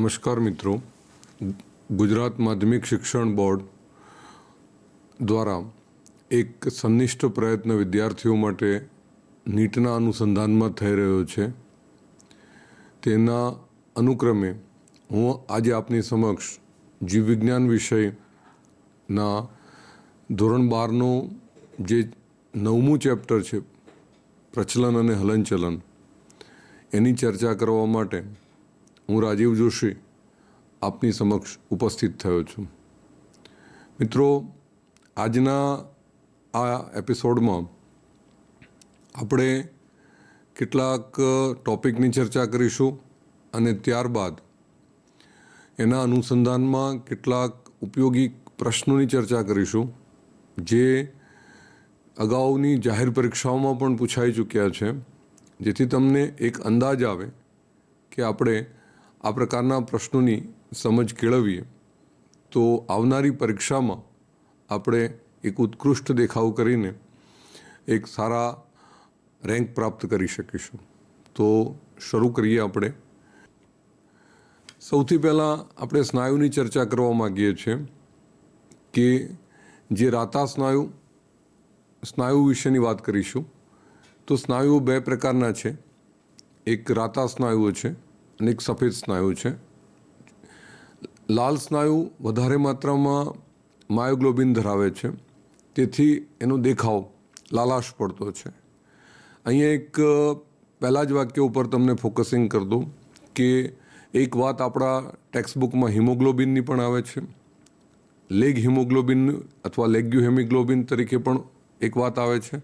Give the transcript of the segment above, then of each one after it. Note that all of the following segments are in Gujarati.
નમસ્કાર મિત્રો, ગુજરાત માધ્યમિક શિક્ષણ બોર્ડ દ્વારા એક સંનિષ્ઠ પ્રયત્ન વિદ્યાર્થીઓ માટે નીટના અનુસંધાનમાં થઈ રહ્યો છે. તેના અનુક્રમે હું આજે આપની સમક્ષ જીવવિજ્ઞાન વિષયના ધોરણ 12નું જે 9મું ચેપ્ટર છે પ્રચલન અને હલનચલન, એની ચર્ચા કરવા માટે હું રાજીવ જોશી આપની સમક્ષ ઉપસ્થિત થયો છું. મિત્રો, આજના આ એપિસોડમાં આપણે કેટલાક ટૉપિકની ચર્ચા કરીશું અને ત્યારબાદ એના અનુસંધાનમાં કેટલાક ઉપયોગી પ્રશ્નોની ચર્ચા કરીશું જે અગાઉની જાહેર પરીક્ષાઓમાં પણ પૂછાઈ ચૂક્યા છે, જેથી તમને એક અંદાજ આવે કે આપણે આ પ્રકારના પ્રશ્નોની સમજ કેળવીએ તો આવનારી પરીક્ષામાં આપણે એક ઉત્કૃષ્ટ દેખાવ કરીને એક સારા રેન્ક પ્રાપ્ત કરી શકીશું. તો શરૂ કરીએ આપણે. સૌથી પહેલાં આપણે સ્નાયુની ચર્ચા કરવા માગીએ છીએ કે જે રાતા સ્નાયુ વિશેની વાત કરીશું. તો સ્નાયુઓ બે પ્રકારના છે. એક રાતા સ્નાયુઓ છે અને એક સફેદ સ્નાયુ છે. લાલ સ્નાયુ વધારે માત્રામાં માયોગ્લોબિન ધરાવે છે, તેથી એનો દેખાવ લાલાશ પડતો છે. અહીંયા એક પહેલાં જ વાક્ય ઉપર તમને ફોકસિંગ કરી દઉં કે એક વાત આપણા ટેક્સ્ટબુકમાં હિમોગ્લોબિનની પણ આવે છે, લેગ હિમોગ્લોબિન અથવા લેગ્યુ હેમિગ્લોબિન તરીકે પણ એક વાત આવે છે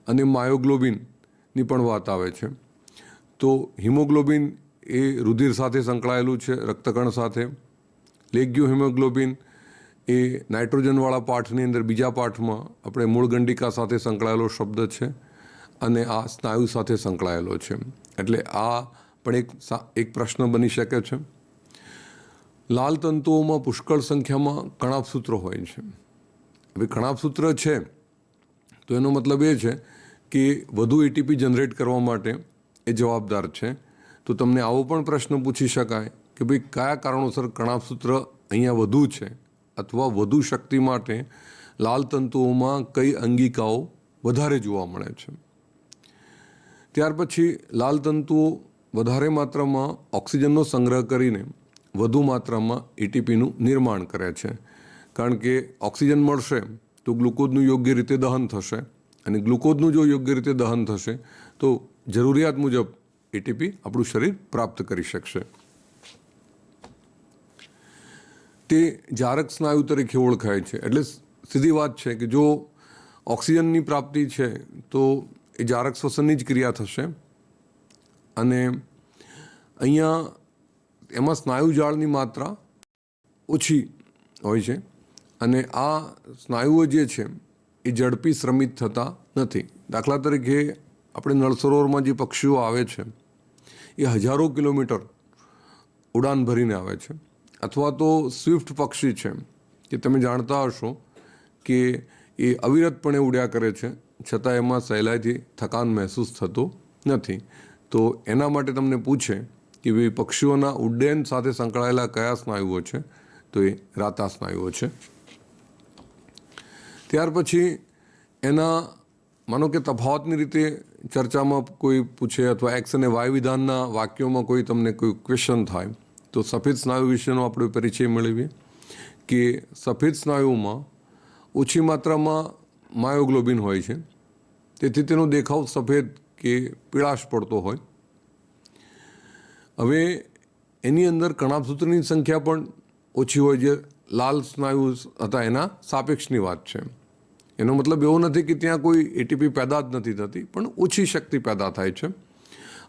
અને માયોગ્લોબિનની પણ વાત આવે છે. તો હિમોગ્લોબિન એ રુધિર સાથે સંકળાયેલું છે, રક્તકણ સાથે. લેગ્યુ હિમોગ્લોબિન એ નાઇટ્રોજનવાળા પાઠની અંદર બીજા પાઠમાં આપણે મૂળ ગંડિકા સાથે સંકળાયેલો શબ્દ છે અને આ સ્નાયુ સાથે સંકળાયેલો છે. એટલે આ પણ એક પ્રશ્ન બની શકે છે. લાલ તંતુઓમાં પુષ્કળ સંખ્યામાં કણાભસૂત્ર હોય છે. હવે કણાભસૂત્ર છે તો એનો મતલબ એ છે કે વધુ એટીપી જનરેટ કરવા માટે એ જવાબદાર છે. તો તમને આવો પણ પ્રશ્ન પૂછી શકાય કે ભાઈ કયા કારણોસર કણાભસૂત્ર અહીંયા વધુ છે અથવા વધુ શક્તિ માટે લાલ તંતુઓમાં કઈ અંગિકાઓ વધારે જોવા મળે છે. ત્યાર પછી લાલ તંતુઓ વધારે માત્રામાં ઓક્સિજનનો સંગ્રહ કરીને વધુ માત્રામાં એટીપીનું નિર્માણ કરે છે. કારણ કે ઓક્સિજન મળશે તો ગ્લુકોઝનું યોગ્ય રીતે દહન થશે અને ગ્લુકોઝનું જો યોગ્ય રીતે દહન થશે તો જરૂરિયાત મુજબ એટીપી આપણું શરીર પ્રાપ્ત કરી શકશે. તે જારક સ્નાયુ તરીકે ઓળખાય છે. એટલે સીધી વાત છે કે જો ઓક્સિજનની પ્રાપ્તિ છે તો એ જારક શ્વસનની જ ક્રિયા થશે અને અહીંયા એમાં સ્નાયુ જાળની માત્રા ઓછી હોય છે અને આ સ્નાયુઓ જે છે એ ઝડપી શ્રમિત થતા નથી. દાખલા તરીકે આપણે નળ સરોવરમાં જે પક્ષીઓ આવે છે એ હજારો કિલોમીટર ઉડાન ભરીને આવે છે. અથવા તો સ્વિફ્ટ પક્ષી છે કે તમે જાણતા હશો કે એ અવિરતપણે ઉડ્યા કરે છે, છતાં એમાં સહેલાઈથી થકાન મહેસૂસ થતું નથી. તો એના માટે તમને પૂછે કે ભાઈ પક્ષીઓના ઉડ્ડયન સાથે સંકળાયેલા કયા સ્નાયુઓ છે, તો એ રાતા સ્નાયુઓ છે. ત્યાર પછી એના માનો કે તફાવતની રીતે ચર્ચામાં કોઈ પૂછે અથવા એક્સ અને વાય વિધાનના વાક્યોમાં કોઈ તમને કોઈ ક્વેશ્ચન થાય તો સફેદ સ્નાયુ વિશેનો આપણે પરિચય મેળવીએ કે સફેદ સ્નાયુમાં ઓછી માત્રામાં માયોગ્લોબિન હોય છે, તેથી તેનો દેખાવ સફેદ કે પીળાશ પડતો હોય. હવે એની અંદર કણાભસૂત્રની સંખ્યા પણ ઓછી હોય, જે લાલ સ્નાયુ હતા એના સાપેક્ષની વાત છે. એનો મતલબ એવો નથી કે ત્યાં કોઈ એટીપી પેદા જ નથી થતી, પણ ઓછી શક્તિ પેદા થાય છે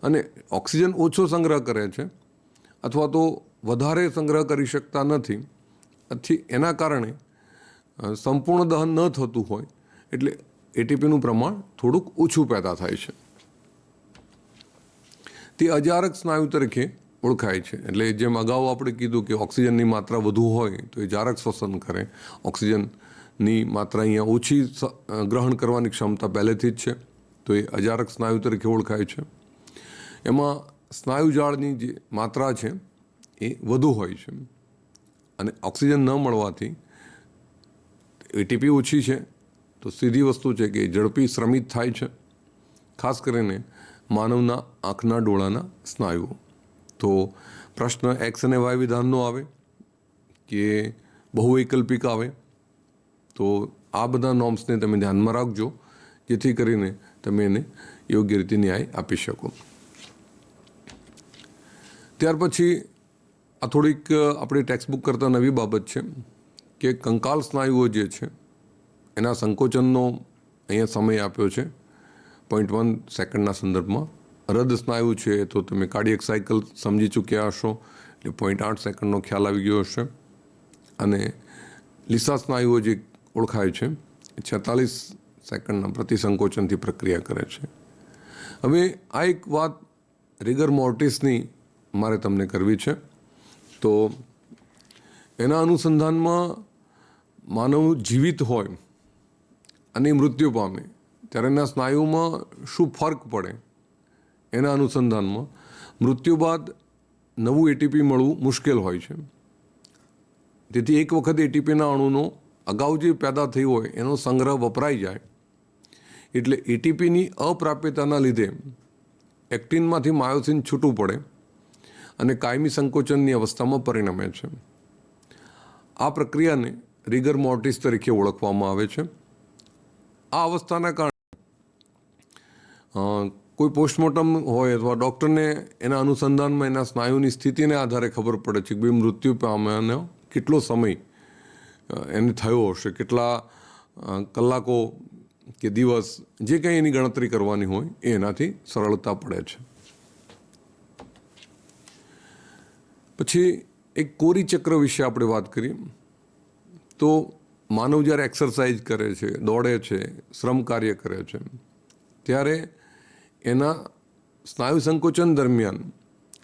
અને ઓક્સિજન ઓછો સંગ્રહ કરે છે અથવા તો વધારે સંગ્રહ કરી શકતા નથી. એના કારણે સંપૂર્ણ દહન ન થતું હોય એટલે એટીપીનું પ્રમાણ થોડુંક ઓછું પેદા થાય છે. તે અજારક સ્નાયુ તરીકે ઓળખાય છે. એટલે જેમ અગાઉ આપણે કીધું કે ઓક્સિજનની માત્રા વધુ હોય તો એ જારક શ્વસન કરે, ઓક્સિજનની માત્રા અહીંયા ઓછી ગ્રહણ કરવાની ક્ષમતા પહેલેથી જ છે, તો એ અજારક સ્નાયુ તરીકે ઓળખાય છે. એમાં સ્નાયુજાળની જે માત્રા છે એ વધુ હોય છે અને ઓક્સિજન ન મળવાથી એટીપી ઓછી છે તો સીધી વસ્તુ છે કે ઝડપી શ્રમિત થાય છે, ખાસ કરીને માનવના આંખના ડોળાના સ્નાયુઓ. તો પ્રશ્ન એક્સ અને વાય વિધાનનો આવે કે બહુવૈકલ્પિક આવે. તો આ બધા નોર્મ્સને તમે ધ્યાનમાં રાખજો જેથી કરીને તમે એને યોગ્ય રીતે ન્યાય આપી શકો. ત્યાર પછી આ થોડીક આપણી ટેક્સ્ટબુક કરતાં નવી બાબત છે કે કંકાલ સ્નાયુઓ જે છે એના સંકોચનનો અહીંયા સમય આપ્યો છે 0.1 સેકન્ડના સંદર્ભમાં. હૃદ સ્નાયુ છે તો તમે કાર્ડિયક સાયકલ સમજી ચૂક્યા હશો એટલે 0.8 સેકન્ડનો ખ્યાલ આવી ગયો હશે. અને લીસા સ્નાયુઓ જે ઓળખાય છે 46 સેકન્ડના પ્રતિસંકોચનથી પ્રક્રિયા કરે છે. હવે આ એક વાત રિગર મોર્ટિસની મારે તમને કરવી છે. તો એના અનુસંધાનમાં માનવ જીવિત હોય અને મૃત્યુ પામે ત્યારે એના સ્નાયુમાં શું ફરક પડે એના અનુસંધાનમાં મૃત્યુ બાદ નવું એટીપી મળવું મુશ્કેલ હોય છે. તેથી એક વખત એટીપીના અણુનો અગાઉ જે પેદા થઈ હોય એનો સંગ્રહ વપરાઈ જાય એટલે એટીપીની અપ્રાપ્યતાના લીધે એક્ટિનમાંથી માયોસિન છૂટું પડે અને કાયમી સંકોચનની અવસ્થામાં પરિણમે છે. આ પ્રક્રિયાને રિગર મોર્ટિસ તરીકે ઓળખવામાં આવે છે. આ અવસ્થાના કારણે કોઈ પોસ્ટમોર્ટમ હોય અથવા ડૉક્ટરને એના અનુસંધાનમાં એના સ્નાયુની સ્થિતિને આધારે ખબર પડે છે કે ભાઈ મૃત્યુ પામ્યાનો કેટલો સમય એને થયો હશે, કેટલા કલાકો કે દિવસ, જે કંઈ એની ગણતરી કરવાની હોય એ એનાથી સરળતા પડે છે. પછી એક કોરી ચક્ર વિશે આપણે વાત કરીએ તો માનવ જ્યારે એક્સરસાઇઝ કરે છે, દોડે છે, શ્રમ કાર્ય કરે છે ત્યારે એના સ્નાયુ સંકોચન દરમિયાન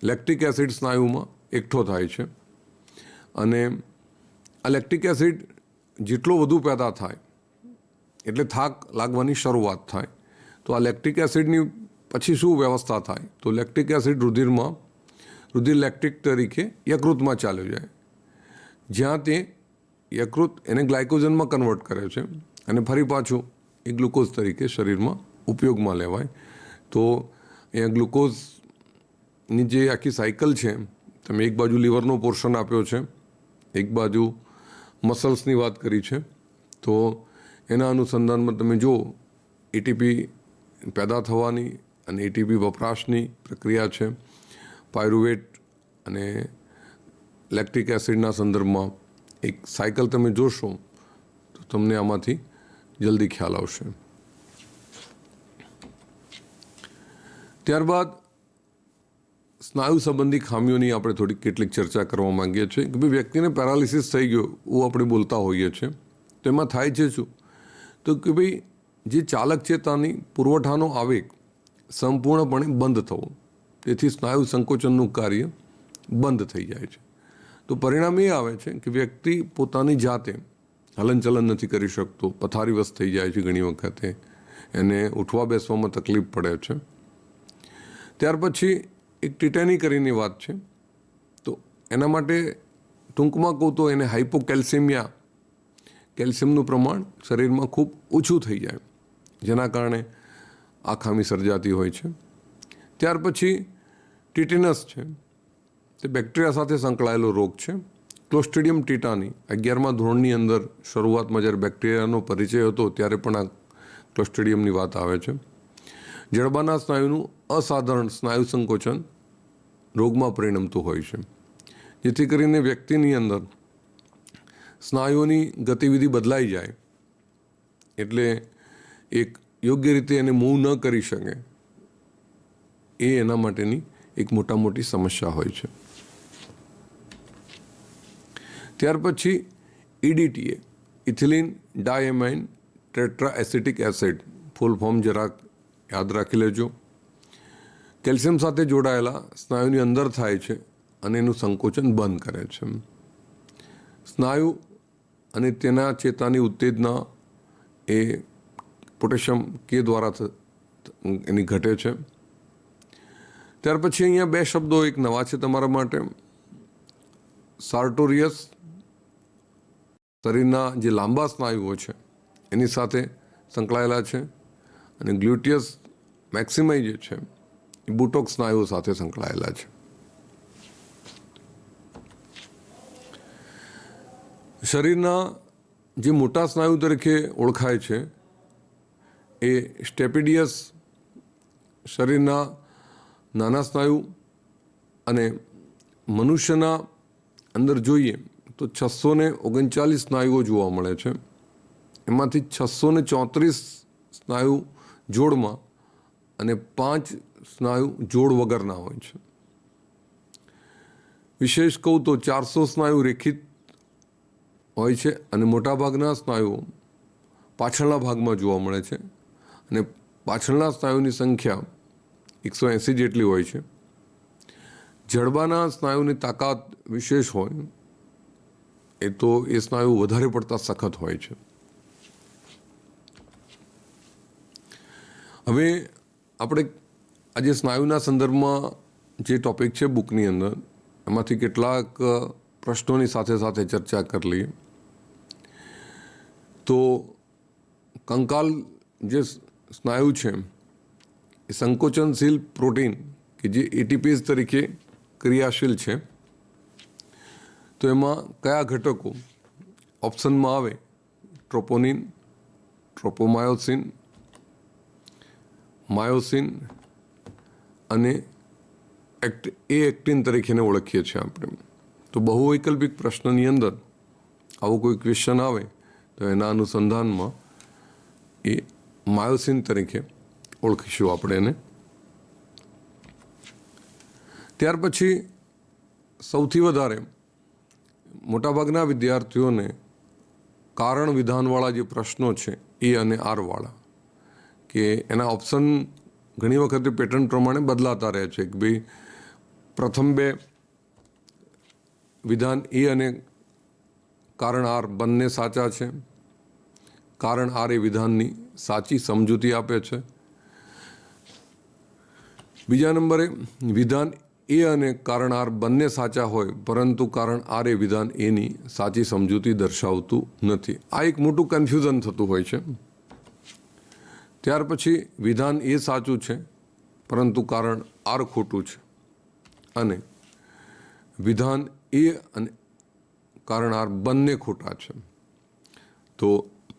લેક્ટિક એસિડ સ્નાયુમાં એકઠો થાય છે અને આ લેક્ટિક એસિડ જેટલો વધુ પેદા થાય એટલે થાક લાગવાની શરૂઆત થાય. તો આ લેક્ટિક એસિડની પછી શું વ્યવસ્થા થાય તો લેક્ટિક એસિડ રુધિર લેક્ટિક તરીકે યકૃતમાં ચાલ્યો જાય જ્યાં તે યકૃત એને ગ્લાયકોજનમાં કન્વર્ટ કરે છે અને ફરી પાછું એ ગ્લુકોઝ તરીકે શરીરમાં ઉપયોગમાં લેવાય. તો અહીંયા ગ્લુકોઝની જે આખી સાયકલ છે, તમે એક બાજુ લીવરનો પોર્શન આપ્યો છે, એક બાજુ મસલ્સની વાત કરી છે. તો એના અનુસંધાનમાં તમે જુઓ એટીપી પેદા થવાની અને એટીપી વપરાશની પ્રક્રિયા છે. પાયરુવેટ અને લેક્ટિક એસિડના સંદર્ભમાં એક સાયકલ તમે જોશો તો તમને આમાંથી જલ્દી ખ્યાલ આવશે. ત્યારબાદ સ્નાયુ સંબંધી ખામીઓની આપણે થોડીક કેટલીક ચર્ચા કરવા માંગીએ છીએ કે ભાઈ વ્યક્તિને પેરાલિસિસ થઈ ગયો એવું આપણે બોલતા હોઈએ છીએ. તો એમાં થાય છે શું તો કે ભાઈ જે ચાલક ચેતાની પુરવઠાનો આવેગ સંપૂર્ણપણે બંધ થવો, તેથી સ્નાયુ સંકોચનનું કાર્ય બંધ થઈ જાય છે. તો પરિણામ એ આવે છે કે વ્યક્તિ પોતાની જાતે હલનચલન નથી કરી શકતો, પથારીવશ થઈ જાય છે, ઘણી વખતે એને ઉઠવા બેસવામાં તકલીફ પડે છે. ત્યાર પછી એક ટીટેની કરીને વાત છે. તો એના માટે ટૂંકમાં કહું તો એને હાઇપોકેલ્સેમિયા, કેલ્શિયમનું પ્રમાણ શરીરમાં ખૂબ ઓછું થઈ જાય જેના કારણે આ ખામી સર્જાતી હોય છે. ત્યાર પછી ટીટેનસ છે તે બેક્ટેરિયા સાથે સંકળાયેલો રોગ છે. ક્લોસ્ટ્રીડિયમ ટીટાની 11મા ધોરણની અંદર શરૂઆતમાં જ્યારે બેક્ટેરિયાનો પરિચય હતો ત્યારે પણ આ ક્લોસ્ટ્રીડિયમની વાત આવે છે. જડબાના સ્નાયુનું અસાધારણ સ્નાયુ સંકોચન રોગમાં પરિણમતું હોય છે જેથી કરીને વ્યક્તિની અંદર સ્નાયુઓની ગતિવિધિ બદલાઈ જાય એટલે એક યોગ્ય રીતે એને મૂવ ન કરી શકે એ એના માટેની એક મોટી સમસ્યા હોય છે. ત્યાર પછી EDTA, ethylene diamine tetra acetic acid, full form જરાક યાદ રાખી લેજો. કેલ્શિયમ સાથે જોડાયેલા સ્નાયુની અંદર થાય છે અને એનું સંકોચન બંધ કરે છે. સ્નાયુ અને તેના ચેતાની ઉત્તેજના એ પોટેશિયમ કે દ્વારા એની ઘટે છે. ત્યાર પછી અહીંયા બે શબ્દો એક નવા છે તમારા માટે સાર્ટોરિયસ શરીરના જે લાંબા સ્નાયુઓ છે એની સાથે સંકળાયેલા છે, અને ગ્લ્યુટિયસ મેક્સિમાઈ જે છે એ બુટોક સ્નાયુઓ સાથે સંકળાયેલા છે. શરીરના જે મોટા સ્નાયુ તરીકે ઓળખાય છે એ સ્ટેપિડિયસ શરીરના નાના સ્નાયુ, અને મનુષ્યના અંદર જોઈએ તો 639 સ્નાયુઓ જોવા મળે છે. એમાંથી 634 સ્નાયુ જોડમાં અને 5 સ્નાયુ જોડ વગરના હોય છે. વિશેષ કહું તો 400 સ્નાયુ રેખિત હોય છે, અને મોટાભાગના સ્નાયુઓ પાછળના ભાગમાં જોવા મળે છે, અને પાછળના સ્નાયુની સંખ્યા 180 જેટલી હોય છે. જડબાના સ્નાયુની તાકાત વિશેષ હોય એ તો એ સ્નાયુ વધારે પડતા સખત હોય છે. હવે આપણે આજે સ્નાયુના સંદર્ભમાં જે ટોપિક છે બુકની અંદર, એમાંથી કેટલાક પ્રશ્નોની સાથે સાથે ચર્ચા કરી લઈએ. તો કંકાલ જે સ્નાયુ છે એ સંકોચનશીલ પ્રોટીન કે જે એટીપીઝ તરીકે ક્રિયાશીલ છે. તો એમાં કયા ઘટકો ઓપ્શનમાં આવે? ટ્રોપોનિન, ટ્રોપોમાયોસિન, માયોસિન અને એક્ટિન તરીકેને ઓળખીએ છીએ આપણે. તો બહુવૈકલ્પિક પ્રશ્નની અંદર આવો કોઈ ક્વેશ્ચન આવે તો એના અનુસંધાનમાં એ માયોસિન તરીકે ઓળખીશું આપણે એને. ત્યાર પછી સૌથી વધારે મોટાભાગના વિદ્યાર્થીઓને કારણ વિધાનવાળા જે પ્રશ્નો છે એ અને આરવાળા, કે એના ઓપ્શન ઘણી વખતે પેટર્ન પ્રમાણે બદલાતા રહે છે કે ભાઈ પ્રથમ બે વિધાન એ અને કારણ આર બંને સાચા છે, કારણ આર એ વિધાનની સાચી સમજૂતી આપે છે. બીજા નંબરે વિધાન એ અને કારણ આર બંને સાચા હોય પરંતુ કારણ આર એ વિધાન એની સાચી સમજૂતી દર્શાવતું નથી. આ એક મોટું કન્ફ્યુઝન થતું હોય છે. ત્યાર પછી વિધાન એ સાચું છે પરંતુ કારણ આર ખોટું છે, અને વિધાન એ અને કારણ આર બંને ખોટા છે. તો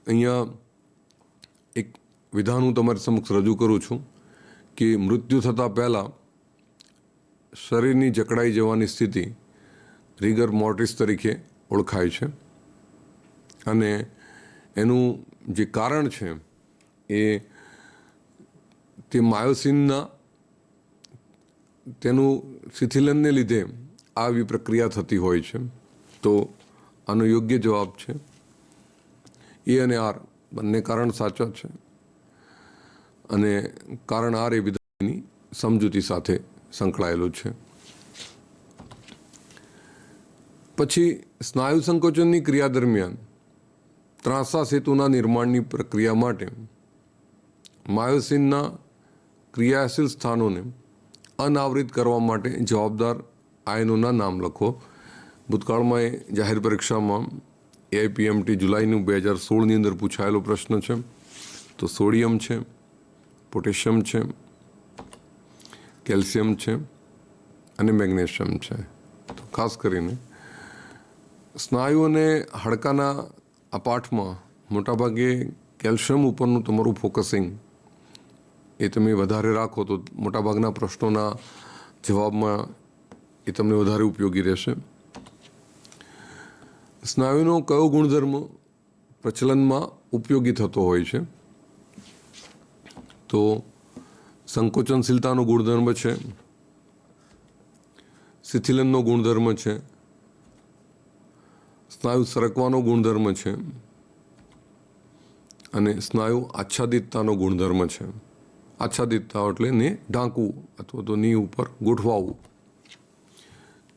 અહીંયા એક વિધાન હું તમારી સમક્ષ રજૂ કરું છું કે મૃત્યુ થતાં પહેલાં શરીરની જકડાઈ જવાની સ્થિતિ રિગર મોર્ટિસ તરીકે ઓળખાય છે, અને એનું જે કારણ છે એ તે માયોસિનના તેનું શિથિલનને લીધે આવી પ્રક્રિયા થતી હોય છે. તો આનો યોગ્ય જવાબ છે એ અને આર બંને કારણ સાચા છે, અને કારણ આર એ વિધાનની સમજૂતી સાથે સંકળાયેલું છે. પછી સ્નાયુ સંકોચનની ક્રિયા દરમિયાન ત્રાંસા સેતુના નિર્માણની પ્રક્રિયા માટે માયોસિનના ક્રિયાશીલ સ્થાનોને અનાવૃત કરવા માટે જવાબદાર આયનોના નામ લખો. ભૂતકાળમાં એ જાહેર પરીક્ષામાં એઆઈપીએમટી જુલાઈનું 2016ની અંદર પૂછાયેલો પ્રશ્ન છે. તો સોડિયમ છે, પોટેશિયમ છે, કેલ્શિયમ છે અને મેગ્નેશિયમ છે. તો ખાસ કરીને સ્નાયુ અને હાડકાના આ પાઠમાં મોટાભાગે કેલ્શિયમ ઉપરનું તમારું ફોકસિંગ એ તમે વધારે રાખો તો મોટાભાગના પ્રશ્નોના જવાબમાં એ તમને વધારે ઉપયોગી રહેશે. સ્નાયુનો કયો ગુણધર્મ પ્રચલનમાં ઉપયોગી થતો હોય છે? તો સંકોચનશીલતાનો ગુણધર્મ છે, શિથિલનનો ગુણધર્મ છે, સ્નાયુ સરકવાનો ગુણધર્મ છે, અને સ્નાયુ આચ્છાદિતતાનો ગુણધર્મ છે. આચ્છાદિતતા એટલે ને ઢાંકવું અથવા તો ની ઉપર ગોઠવાવું.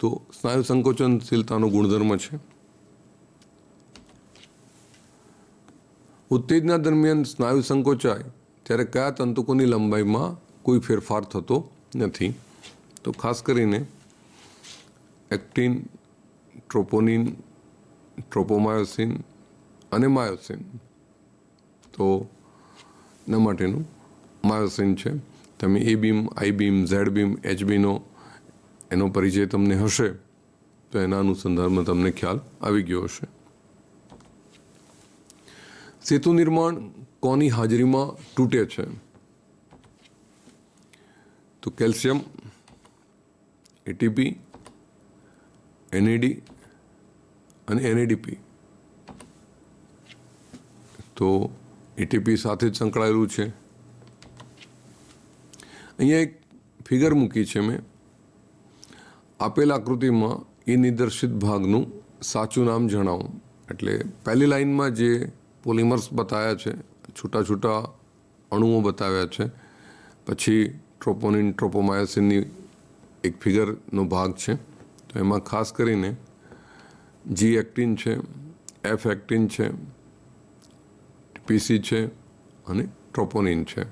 તો સ્નાયુ સંકોચનશીલતાનો ગુણધર્મ છે. ઉત્તેજના દરમિયાન સ્નાયુ સંકોચાય ત્યારે કયા તંતુકોની લંબાઈમાં કોઈ ફેરફાર થતો નથી? તો ખાસ કરીને એક્ટિન, ટ્રોપોનિન, ટ્રોપોમાયોસિન અને માયોસિન. તો એના માટેનું માયોસિન છે. તમે એ બીમ, આઈ બીમ, ઝેડ બીમ, એચ બીનો એનો પરિચય તમને હશે તો એના અનુસંધાનમાં તમને ખ્યાલ આવી ગયો હશે. સેતુ નિર્માણ કોની હાજરીમાં તૂટે છે? તો કેલ્શિયમ, એટીપી, એનએડી અને એનએડીપી. તો એટીપી સાથે જ સંકળાયેલું છે. અહીંયા એક ફિગર મૂકી છે મેં. આપેલ આકૃતિમાં એ નિર્દેશિત ભાગનું સાચું નામ જણાવો. એટલે પહેલી લાઈનમાં જે પોલિમર્સ બતાવ્યા છે, છૂટા છૂટા અણુઓ બતાવ્યા છે, પછી ટ્રોપોનિન, ટ્રોપોમાયોસિનની એક ફિગરનો ભાગ છે. તો એમાં ખાસ કરીને જી એક્ટિન છે, એફ એક્ટિન છે, પીસી છે અને ટ્રોપોનિન છે.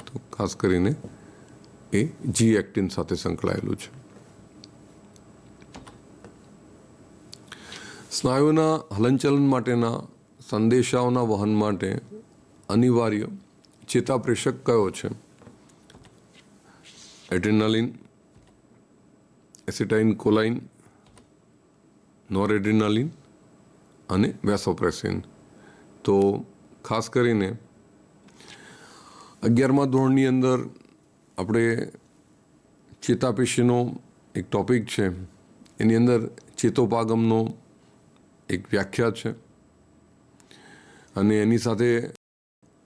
તો ખાસ કરીને એ જી એક્ટિન સાથે સંકળાયેલું છે. સ્નાયુના હલનચલન માટેના સંદેશાઓના વહન માટે અનિવાર્ય ચેતાપ્રેષક કયો છે? એડ્રેનાલિન, એસિટાઇન કોલાઇન, નોરએડ્રેનાલિન અને વેસોપ્રેસિન. તો ખાસ કરીને 11મા ધોરણની અંદર આપણે ચેતાપેશીનો એક ટોપિક છે, એની અંદર ચેતોપાગમનો એક વ્યાખ્યા છે અને એની સાથે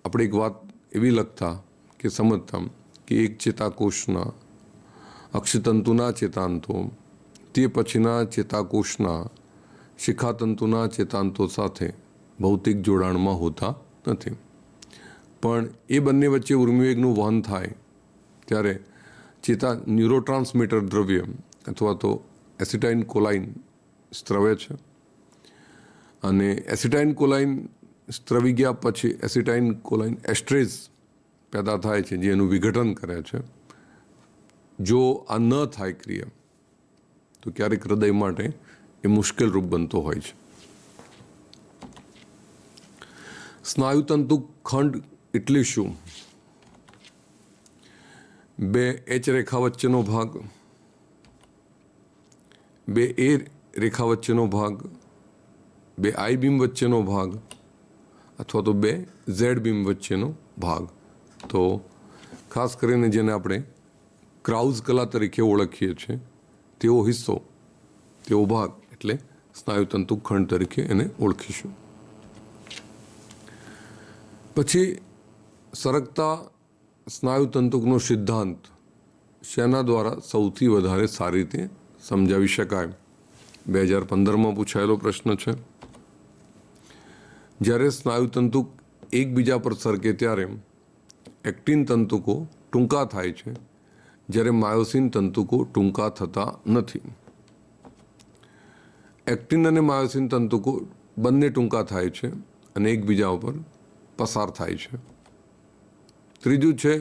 આપણે એક વાત એવી લખતા કે સમજતા કે એક ચેતાકોષના અક્ષતંતુના ચેતાંતો તે પછીના ચેતાકોષના શિખાતંતુના ચેતાંતો સાથે ભૌતિક જોડાણમાં હોતા નથી. પણ એ બંને વચ્ચે ઉર્મિવેગનું વહન થાય ત્યારે ચેતા ન્યુરોટ્રાન્સમીટર દ્રવ્ય અથવા તો એસિટાઇન કોલાઇન સ્ત્રવે છે અને એસિટાઇન કોલાઇન સ્ત્રવી ગયા પછી એસિટાઇન કોલાઇન એસ્ટ્રેઝ પેદા થાય છે જે એનું વિઘટન કરે છે. જો આ ન થાય ક્રિયા તો ક્યારેક હૃદય માટે એ મુશ્કેલ રૂપ બનતો હોય છે. સ્નાયુતંતુ ખંડ એટલે શું? 2 એચ રેખા વચ્ચેનો ભાગ, 2 એ રેખા વચ્ચેનો ભાગ, 2 આઈ બીમ વચ્ચેનો ભાગ અથવા તો 2 ઝેડ બીમ વચ્ચેનો ભાગ. તો ખાસ કરીને જેને આપણે ક્રાઉઝ કલા તરીકે ઓળખીએ છીએ તેવો હિસ્સો, તેવો ભાગ એટલે સ્નાયુતંતુ ખંડ તરીકે એને ઓળખીશું. પછી સરકતા સ્નાયુતંતુકનો સિદ્ધાંત શેના દ્વારા સૌથી વધારે સારી રીતે સમજાવી શકાય? 2015માં પૂછાયેલો પ્રશ્ન છે. જ્યારે સ્નાયુતંતુક એકબીજા પર સરકે ત્યારે એક્ટિન તંતુકો ટૂંકા થાય છે, જ્યારે માયોસિન તંતુકો ટૂંકા થતા નથી. એક્ટિન અને માયોસિન તંતુકો બંને ટૂંકા થાય છે અને એકબીજા ઉપર પસાર થાય છે. ત્રીજું છે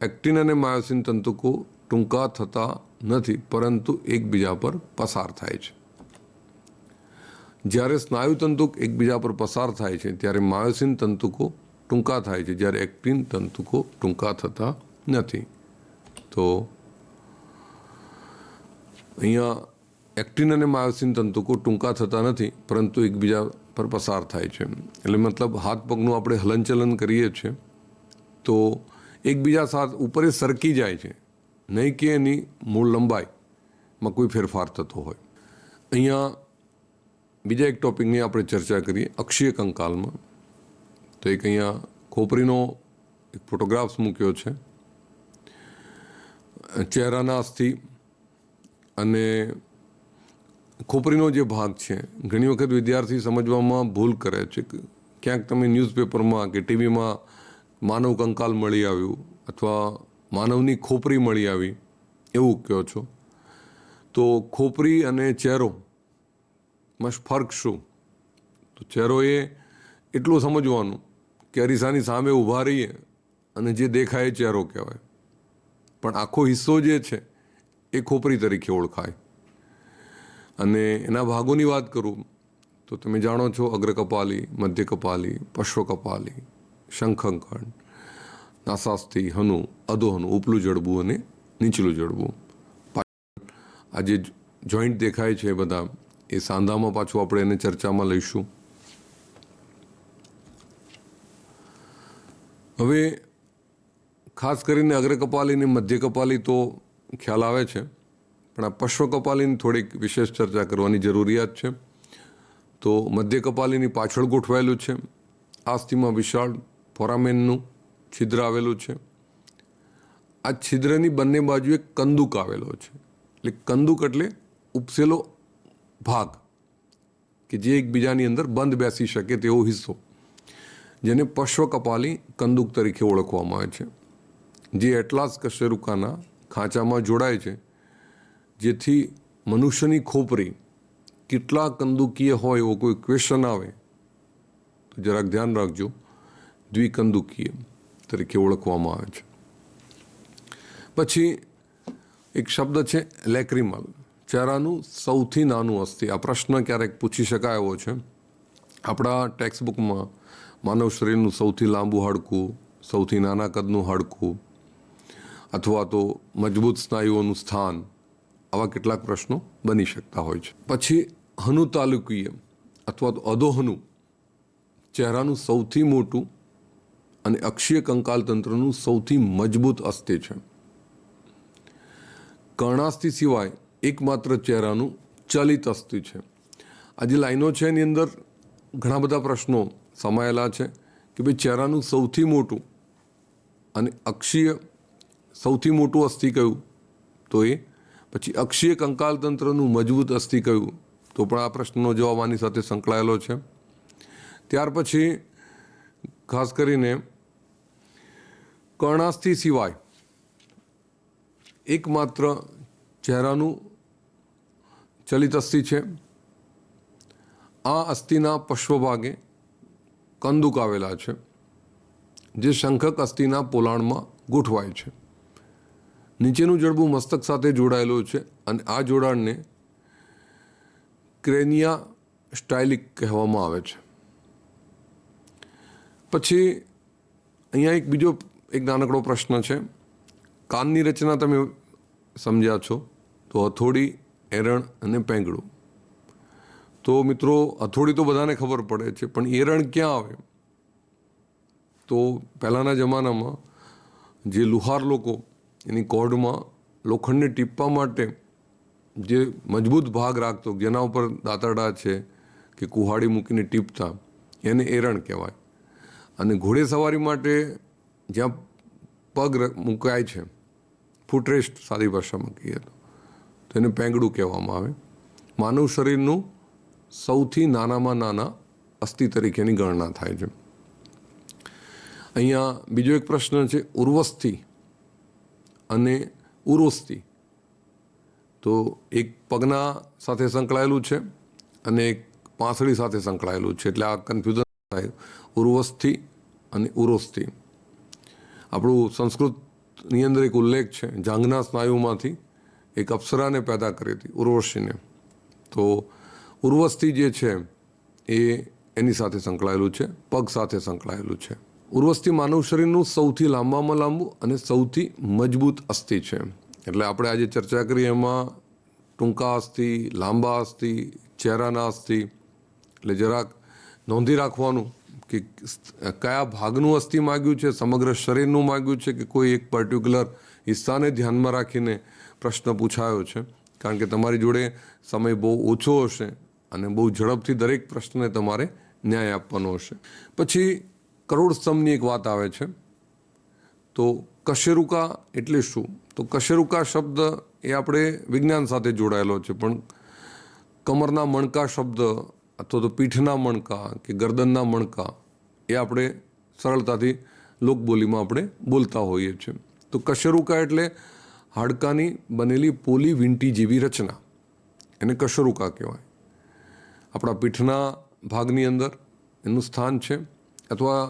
એક્ટિન અને માયોસિન તંતુકો ટૂંકા થતા નથી પરંતુ એકબીજા પર પસાર થાય છે. જ્યારે સ્નાયુતંતુક એકબીજા પર પસાર થાય છે ત્યારે માયોસિન તંતુકો ટૂંકા થાય છે, જ્યારે એક્ટિન તંતુકો ટૂંકા થતા નથી. તો અહીંયા એક્ટિન અને માયોસિન તંતુકો ટૂંકા થતા નથી પરંતુ એકબીજા પર પસાર થાય છે. એટલે મતલબ હાથ પગનું આપણે હલનચલન કરીએ છીએ તો એકબીજા સાથે ઉપર સરકી જાય છે, નહીં કે એની મૂળ લંબાઈમાં કોઈ ફેરફાર થતો હોય. અહીંયા બીજા એક ટોપિકની આપણે ચર્ચા કરીએ અક્ષીય કંકાલમાં. તો એક અહીંયા ખોપરીનો એક ફોટોગ્રાફ્સ મૂક્યો છે, ચહેરાના અસ્થિ અને ખોપરીનો જે ભાગ છે. ઘણી વખત વિદ્યાર્થી સમજવામાં ભૂલ કરે છે. ક્યાંક તમે ન્યૂઝપેપરમાં કે ટીવીમાં માનવ કંકાલ મળી આવ્યું અથવા માનવની ખોપરી મળી આવી એવું કહો છો. તો ખોપરી અને ચહેરોમાં ફરક શું? તો ચહેરો એ એટલું સમજવાનું કે અરીસાની સામે ઊભા રહીએ અને જે દેખાય એ ચહેરો કહેવાય, પણ આખો હિસ્સો જે છે એ ખોપરી તરીકે ઓળખાય. અને એના ભાગોની વાત કરું તો તમે જાણો છો અગ્રકપાલી, મધ્ય કપાલી, પશ્વ કપાલી, શંખંકણ, નાસાસ્થિ, હનુ, અધોહનુ, ઉપલું જડબું અને નીચલું જડબું. આ જે જોઈન્ટ દેખાય છે બધા એ સાંધામાં પાછું આપણે એને ચર્ચામાં લઈશું. હવે ખાસ કરીને અગ્રકપાલી અને મધ્ય કપાલી તો ખ્યાલ આવે છે, પણ આ પશ્વ કપાલીની થોડીક વિશેષ ચર્ચા કરવાની જરૂરિયાત છે. તો મધ્ય કપાલીની પાછળ ગોઠવાયેલું છે. આ અસ્થિમાં વિશાળ ફોરામેનનું છિદ્ર આવેલું છે. આ છિદ્રની બંને બાજુએ કંદુક આવેલો છે. એટલે કંદુક એટલે ઉપસેલો ભાગ કે જે એકબીજાની અંદર બંધ બેસી શકે તેવો હિસ્સો, જેને પશ્વ કપાલી કંદુક તરીકે ઓળખવામાં આવે છે, જે એટલાસ કશેરુકાના ખાંચામાં જોડાય છે, જેથી મનુષ્યની ખોપરી કેટલા કંદુકીય હોય એવો કોઈ ક્વેશ્ચન આવે તો જરાક ધ્યાન રાખજો, દ્વિકંદુકીય તરીકે ઓળખવામાં આવે છે. પછી એક શબ્દ છે લેક્રિમલ, ચહેરાનું સૌથી નાનું અસ્થિ. આ પ્રશ્ન ક્યારેક પૂછી શકાય એવો છે. આપણા ટેક્સ્ટબુકમાં માનવ શરીરનું સૌથી લાંબુ હાડકું, સૌથી નાના કદનું હાડકું અથવા તો મજબૂત સ્નાયુઓનું સ્થાન, આવા કેટલાક પ્રશ્નો બની શકતા હોય છે. પછી હનુ તાલુકીય અથવા તો અધોહનુ, ચહેરાનું સૌથી મોટું અને અક્ષીય કંકાલ તંત્રનું સૌથી મજબૂત અસ્થિ છે. કર્ણાસ્થિ સિવાય એકમાત્ર ચહેરાનું ચલિત અસ્થિ છે. આ જે લાઈનો છે એની અંદર ઘણા બધા પ્રશ્નો સમાયેલા છે કે ભાઈ ચહેરાનું સૌથી મોટું અને અક્ષીય સૌથી મોટું અસ્થિ કયું, તો એ પછી અક્ષીય કંકાલ તંત્રનું મજબૂત અસ્થિ કયું, તો પણ આ પ્રશ્નનો જવાબ આની સાથે સંકળાયેલો છે. ત્યાર પછી ખાસ કરીને કર્ણાસ્થિ સિવાય એકમાત્ર ચહેરાનું ચલિત અસ્થિ છે. આ અસ્થિના પશ્વ ભાગે કંદુક આવેલા છે, જે શંખક અસ્થિના પોલાણમાં ગોઠવાય છે. નીચેનું જડબું મસ્તક સાથે જોડાયેલું છે અને આ જોડાણને ક્રેનિયા સ્ટાઇલિક કહેવામાં આવે છે. પછી અહીંયા એક બીજો એક નાનકડો પ્રશ્ન છે. કાનની રચના તમે સમજ્યા છો, તો હથોડી, એરણ અને પેંગડું. તો મિત્રો હથોડી તો બધાને ખબર પડે છે, પણ એરણ ક્યાં આવે? તો પહેલાંના જમાનામાં જે લુહાર લોકો એની કોઢમાં લોખંડને ટીપવા માટે જે મજબૂત ભાગ રાખતો, જેના ઉપર દાંતરડા છે કે કુહાડી મૂકીને ટીપતા, એને એરણ કહેવાય. અને ઘોડેસવારી માટે જ્યાં પગ મુકાય છે, ફૂટરેસ્ટ સાદી ભાષામાં કહીએ તો એને પેંગડું કહેવામાં આવે. માનવ શરીરનું સૌથી નાનામાં નાના અસ્થિ તરીકેની ગણના થાય છે. અહીંયા બીજો એક પ્રશ્ન છે ઉર્વસ્થિ અને ઉરોસ્થિ. તો એક પગના સાથે સંકળાયેલું છે અને એક પાંસળી સાથે સંકળાયેલું છે, એટલે આ કન્ફ્યુઝન થાય. ઉર્વસ્થિ અને ઉરોસ્થિ. આપણું સંસ્કૃતની અંદર એક ઉલ્લેખ છે, જાંઘના સ્નાયુમાંથી એક અપ્સરાને પેદા કરી હતી, ઉર્વશીને. તો ઉર્વસ્થિ જે છે એ એની સાથે સંકળાયેલું છે, પગ સાથે સંકળાયેલું છે. ઉર્વસ્થિ માનવ શરીરનું સૌથી લાંબામાં લાંબુ અને સૌથી મજબૂત અસ્થિ છે. એટલે આપણે આજે ચર્ચા કરી એમાં ટૂંકા અસ્થિ, લાંબા અસ્થિ, ચહેરાના અસ્થિ, એટલે જરાક નોંધી રાખવાનું કે કયા ભાગનું અસ્થિ માગ્યું છે, સમગ્ર શરીરનું માગ્યું છે કે કોઈ એક પર્ટિક્યુલર હિસ્સાને ધ્યાનમાં રાખીને પ્રશ્ન પૂછાયો છે. કારણ કે તમારી જોડે સમય બહુ ઓછો હશે અને બહુ ઝડપથી દરેક પ્રશ્નને તમારે ન્યાય આપવાનો હશે. પછી કરોડ સ્તંભની એક વાત આવે છે. તો કશેરુકા એટલે શું? તો કશેરુકા શબ્દ એ આપણે વિજ્ઞાન સાથે જોડાયેલો છે, પણ કમરના મણકા શબ્દ અથવા તો પીઠના મણકા કે ગરદનના મણકા એ આપણે સરળતાથી લોકબોલીમાં આપણે બોલતા હોઈએ છીએ. તો કશેરુકા એટલે હાડકાની બનેલી પોલી વીંટી જેવી રચના, એને કશેરુકા કહેવાય. આપણા પીઠના ભાગની અંદર એનું સ્થાન છે. અથવા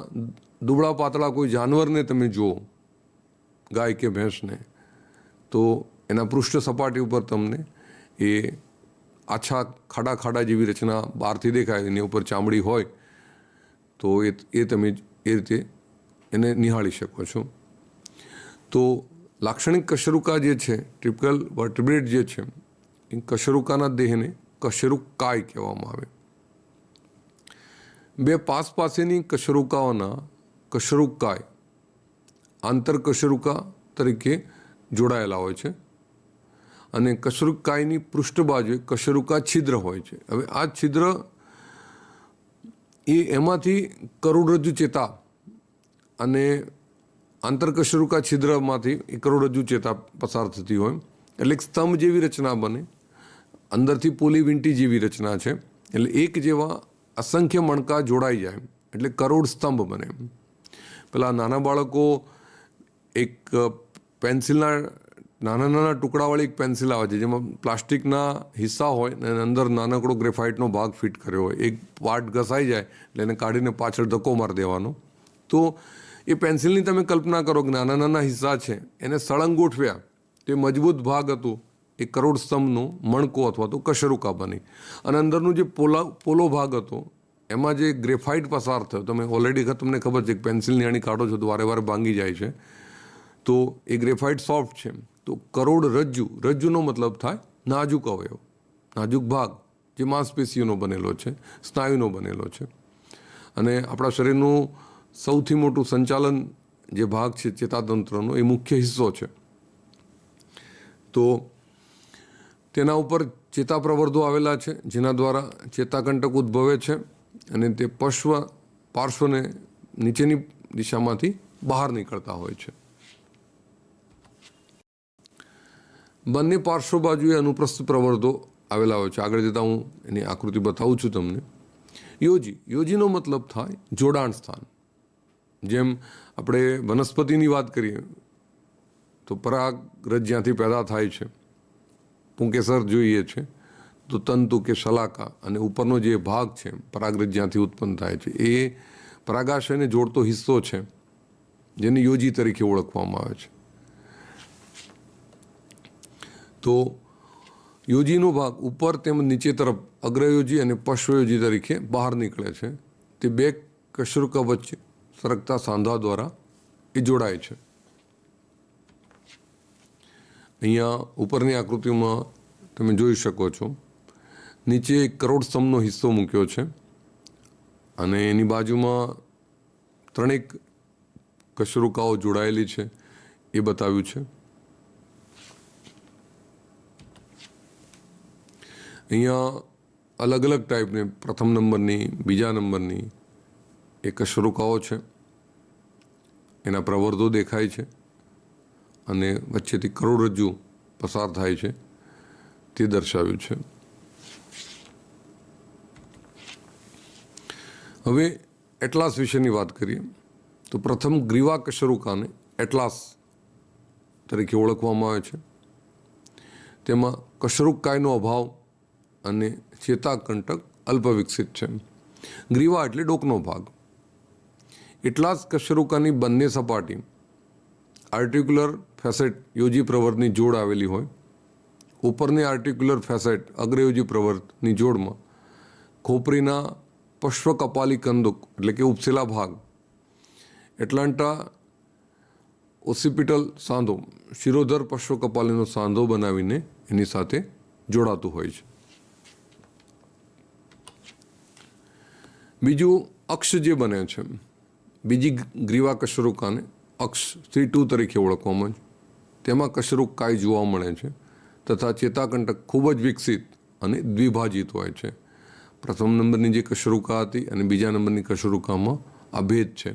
દુબળા પાતળા કોઈ જાનવરને તમે જુઓ, ગાય કે ભેંસને, તો એના પૃષ્ઠ સપાટી ઉપર તમને એ આછા ખાડા ખાડા જેવી રચના બહારથી દેખાય, એની ઉપર ચામડી હોય તો એ તમે એ રીતે એને નિહાળી શકો છો. તો લાક્ષણિક કશેરુકા જે છે, ટિપિકલ વર્ટિબ્રેટ જે છે, એ કશેરુકાના દેહને કશેરુકાય કહેવામાં આવે. બે પાસેની કશેરુકાઓના કશેરુકાય આંતરકશેરુકા તરીકે જોડાયેલા હોય છે અને કશેરુકાયની પૃષ્ઠબાજુએ કશેરુકા છિદ્ર હોય છે. હવે આ છિદ્ર એમાંથી કરોડરજ્જુ ચેતા અને આંતરકશેરુકા છિદ્રમાંથી એ કરોડરજ્જુ ચેતા પસાર થતી હોય, એટલે એક સ્તંભ જેવી રચના બને. અંદરથી પોલી વીંટી જેવી રચના છે, એટલે એક જેવા અસંખ્ય મણકા જોડાઈ જાય એટલે કરોડ સ્તંભ બને. પેલા નાના બાળકો એક પેન્સિલના નાના નાના ટુકડાવાળી એક પેન્સિલ આવે છે, જેમાં પ્લાસ્ટિકના હિસ્સા હોય અને અંદર નાનકડો ગ્રેફાઇટનો ભાગ ફિટ કર્યો હોય. એક પાર્ટ ઘસાઈ જાય એટલે એને કાઢીને પાછળ ધક્કો મારી દેવાનો. તો એ પેન્સિલની તમે કલ્પના કરો કે નાના નાના હિસ્સા છે, એને સળંગ ગોઠવ્યા તે મજબૂત ભાગ હતું એ કરોડ સ્તંભનો મણકો અથવા તો કશેરુકા બની. અને અંદરનું જે પોલો ભાગ હતો એમાં જે ગ્રેફાઇટ પસાર થયો, તમે ઓલરેડી તમને ખબર છે કે પેન્સિલની આણી કાઢો છો તો વારે વારે ભાંગી જાય છે, તો એ ગ્રેફાઇટ સોફ્ટ છે. તો કરોડરજ્જુ, રજ્જુનો મતલબ થાય નાજુક અવયવ, નાજુક ભાગ જે માંસપેશીઓનો બનેલો છે, સ્નાયુનો બનેલો છે. અને આપણા શરીરનું સૌથી મોટું સંચાલન જે ભાગ છે ચેતાતંત્રનો, એ મુખ્ય હિસ્સો છે. તો તેના ઉપર ચેતા પ્રવર્ધો આવેલા છે, જેના દ્વારા ચેતાકંટક ઉદ્ભવે છે અને તે પાર્શ્વને નીચેની દિશામાંથી બહાર નીકળતા હોય છે. બંને પાર્શ્વ બાજુએ અનુપ્રસ્થ પ્રવર્ધો આવેલા હોય છે. આગળ જતાં હું એની આકૃતિ બતાવું છું તમને. યોજીનો મતલબ થાય જોડાણ સ્થાન. જેમ આપણે વનસ્પતિની વાત કરીએ તો પરાગરજ જ્યાંથી પેદા થાય છે, પુંકેસર જોઈએ છે, તો તંતુ કે શલાકા અને ઉપરનો જે ભાગ છે પરાગરજ જ્યાંથી ઉત્પન્ન થાય છે, એ પરાગાશયને જોડતો હિસ્સો છે, જેને યોજી તરીકે ઓળખવામાં આવે છે. તો યોજીનો ભાગ ઉપર તેમજ નીચે તરફ અગ્રયોજી અને પશ્વયોજી તરીકે બહાર નીકળે છે. તે બે કશેરુકા વચ્ચે સરકતા સાંધા દ્વારા એ જોડાય છે. અહીંયા ઉપરની આકૃતિમાં તમે જોઈ શકો છો, નીચે એક કરોડ સ્તંભનો હિસ્સો મૂક્યો છે અને એની બાજુમાં ત્રણેક કશેરુકાઓ જોડાયેલી છે એ બતાવ્યું છે. અહીંયા અલગ અલગ ટાઈપની પ્રથમ નંબરની, બીજા નંબરની એ કશેરુકાઓ છે, એના પ્રવર્ધો દેખાય છે અને વચ્ચેથી કરોડરજ્જુ પસાર થાય છે તે દર્શાવ્યું છે. હવે એટલાસ વિશેની વાત કરીએ તો પ્રથમ ગ્રીવા કશેરુકાને એટલાસ તરીકે ઓળખવામાં આવે છે. તેમાં કશેરુકાયનો અભાવ અને ચેતાકંટક અલ્પ વિકસિત છે. ગ્રીવા એટલે ડોકનો ભાગ. એટલાસ કશેરુકાની બંને સપાટી આર્ટિક્યુલર ફેસેટ યોજી પ્રવર્ધની જોડ આવેલી હોય. ઉપરની આર્ટિક્યુલર ફેસેટ અગ્રયોજી પ્રવર્ધની જોડમાં ખોપરીના પશ્વકપાલી કંદુક એટલે કે ઉપસેલા ભાગ, એટલાન્ટા ઓસિપિટલ સાંધો, શિરોધર પશ્વકપાલીનો સાંધો બનાવીને એની સાથે જોડાતું હોય છે. બીજું અક્ષ જે બને છે, બીજી ગ્રીવા કશેરુકાને અક્ષ C2 તરીકે ઓળખવામાં આવે છે. તેમાં કશેરુકાય જોવા મળે છે તથા ચેતાકંટક ખૂબ જ વિકસિત અને દ્વિભાજિત હોય છે. પ્રથમ નંબરની જે કશેરુકા હતી અને બીજા નંબરની કશેરુકામાં આ ભેદ છે.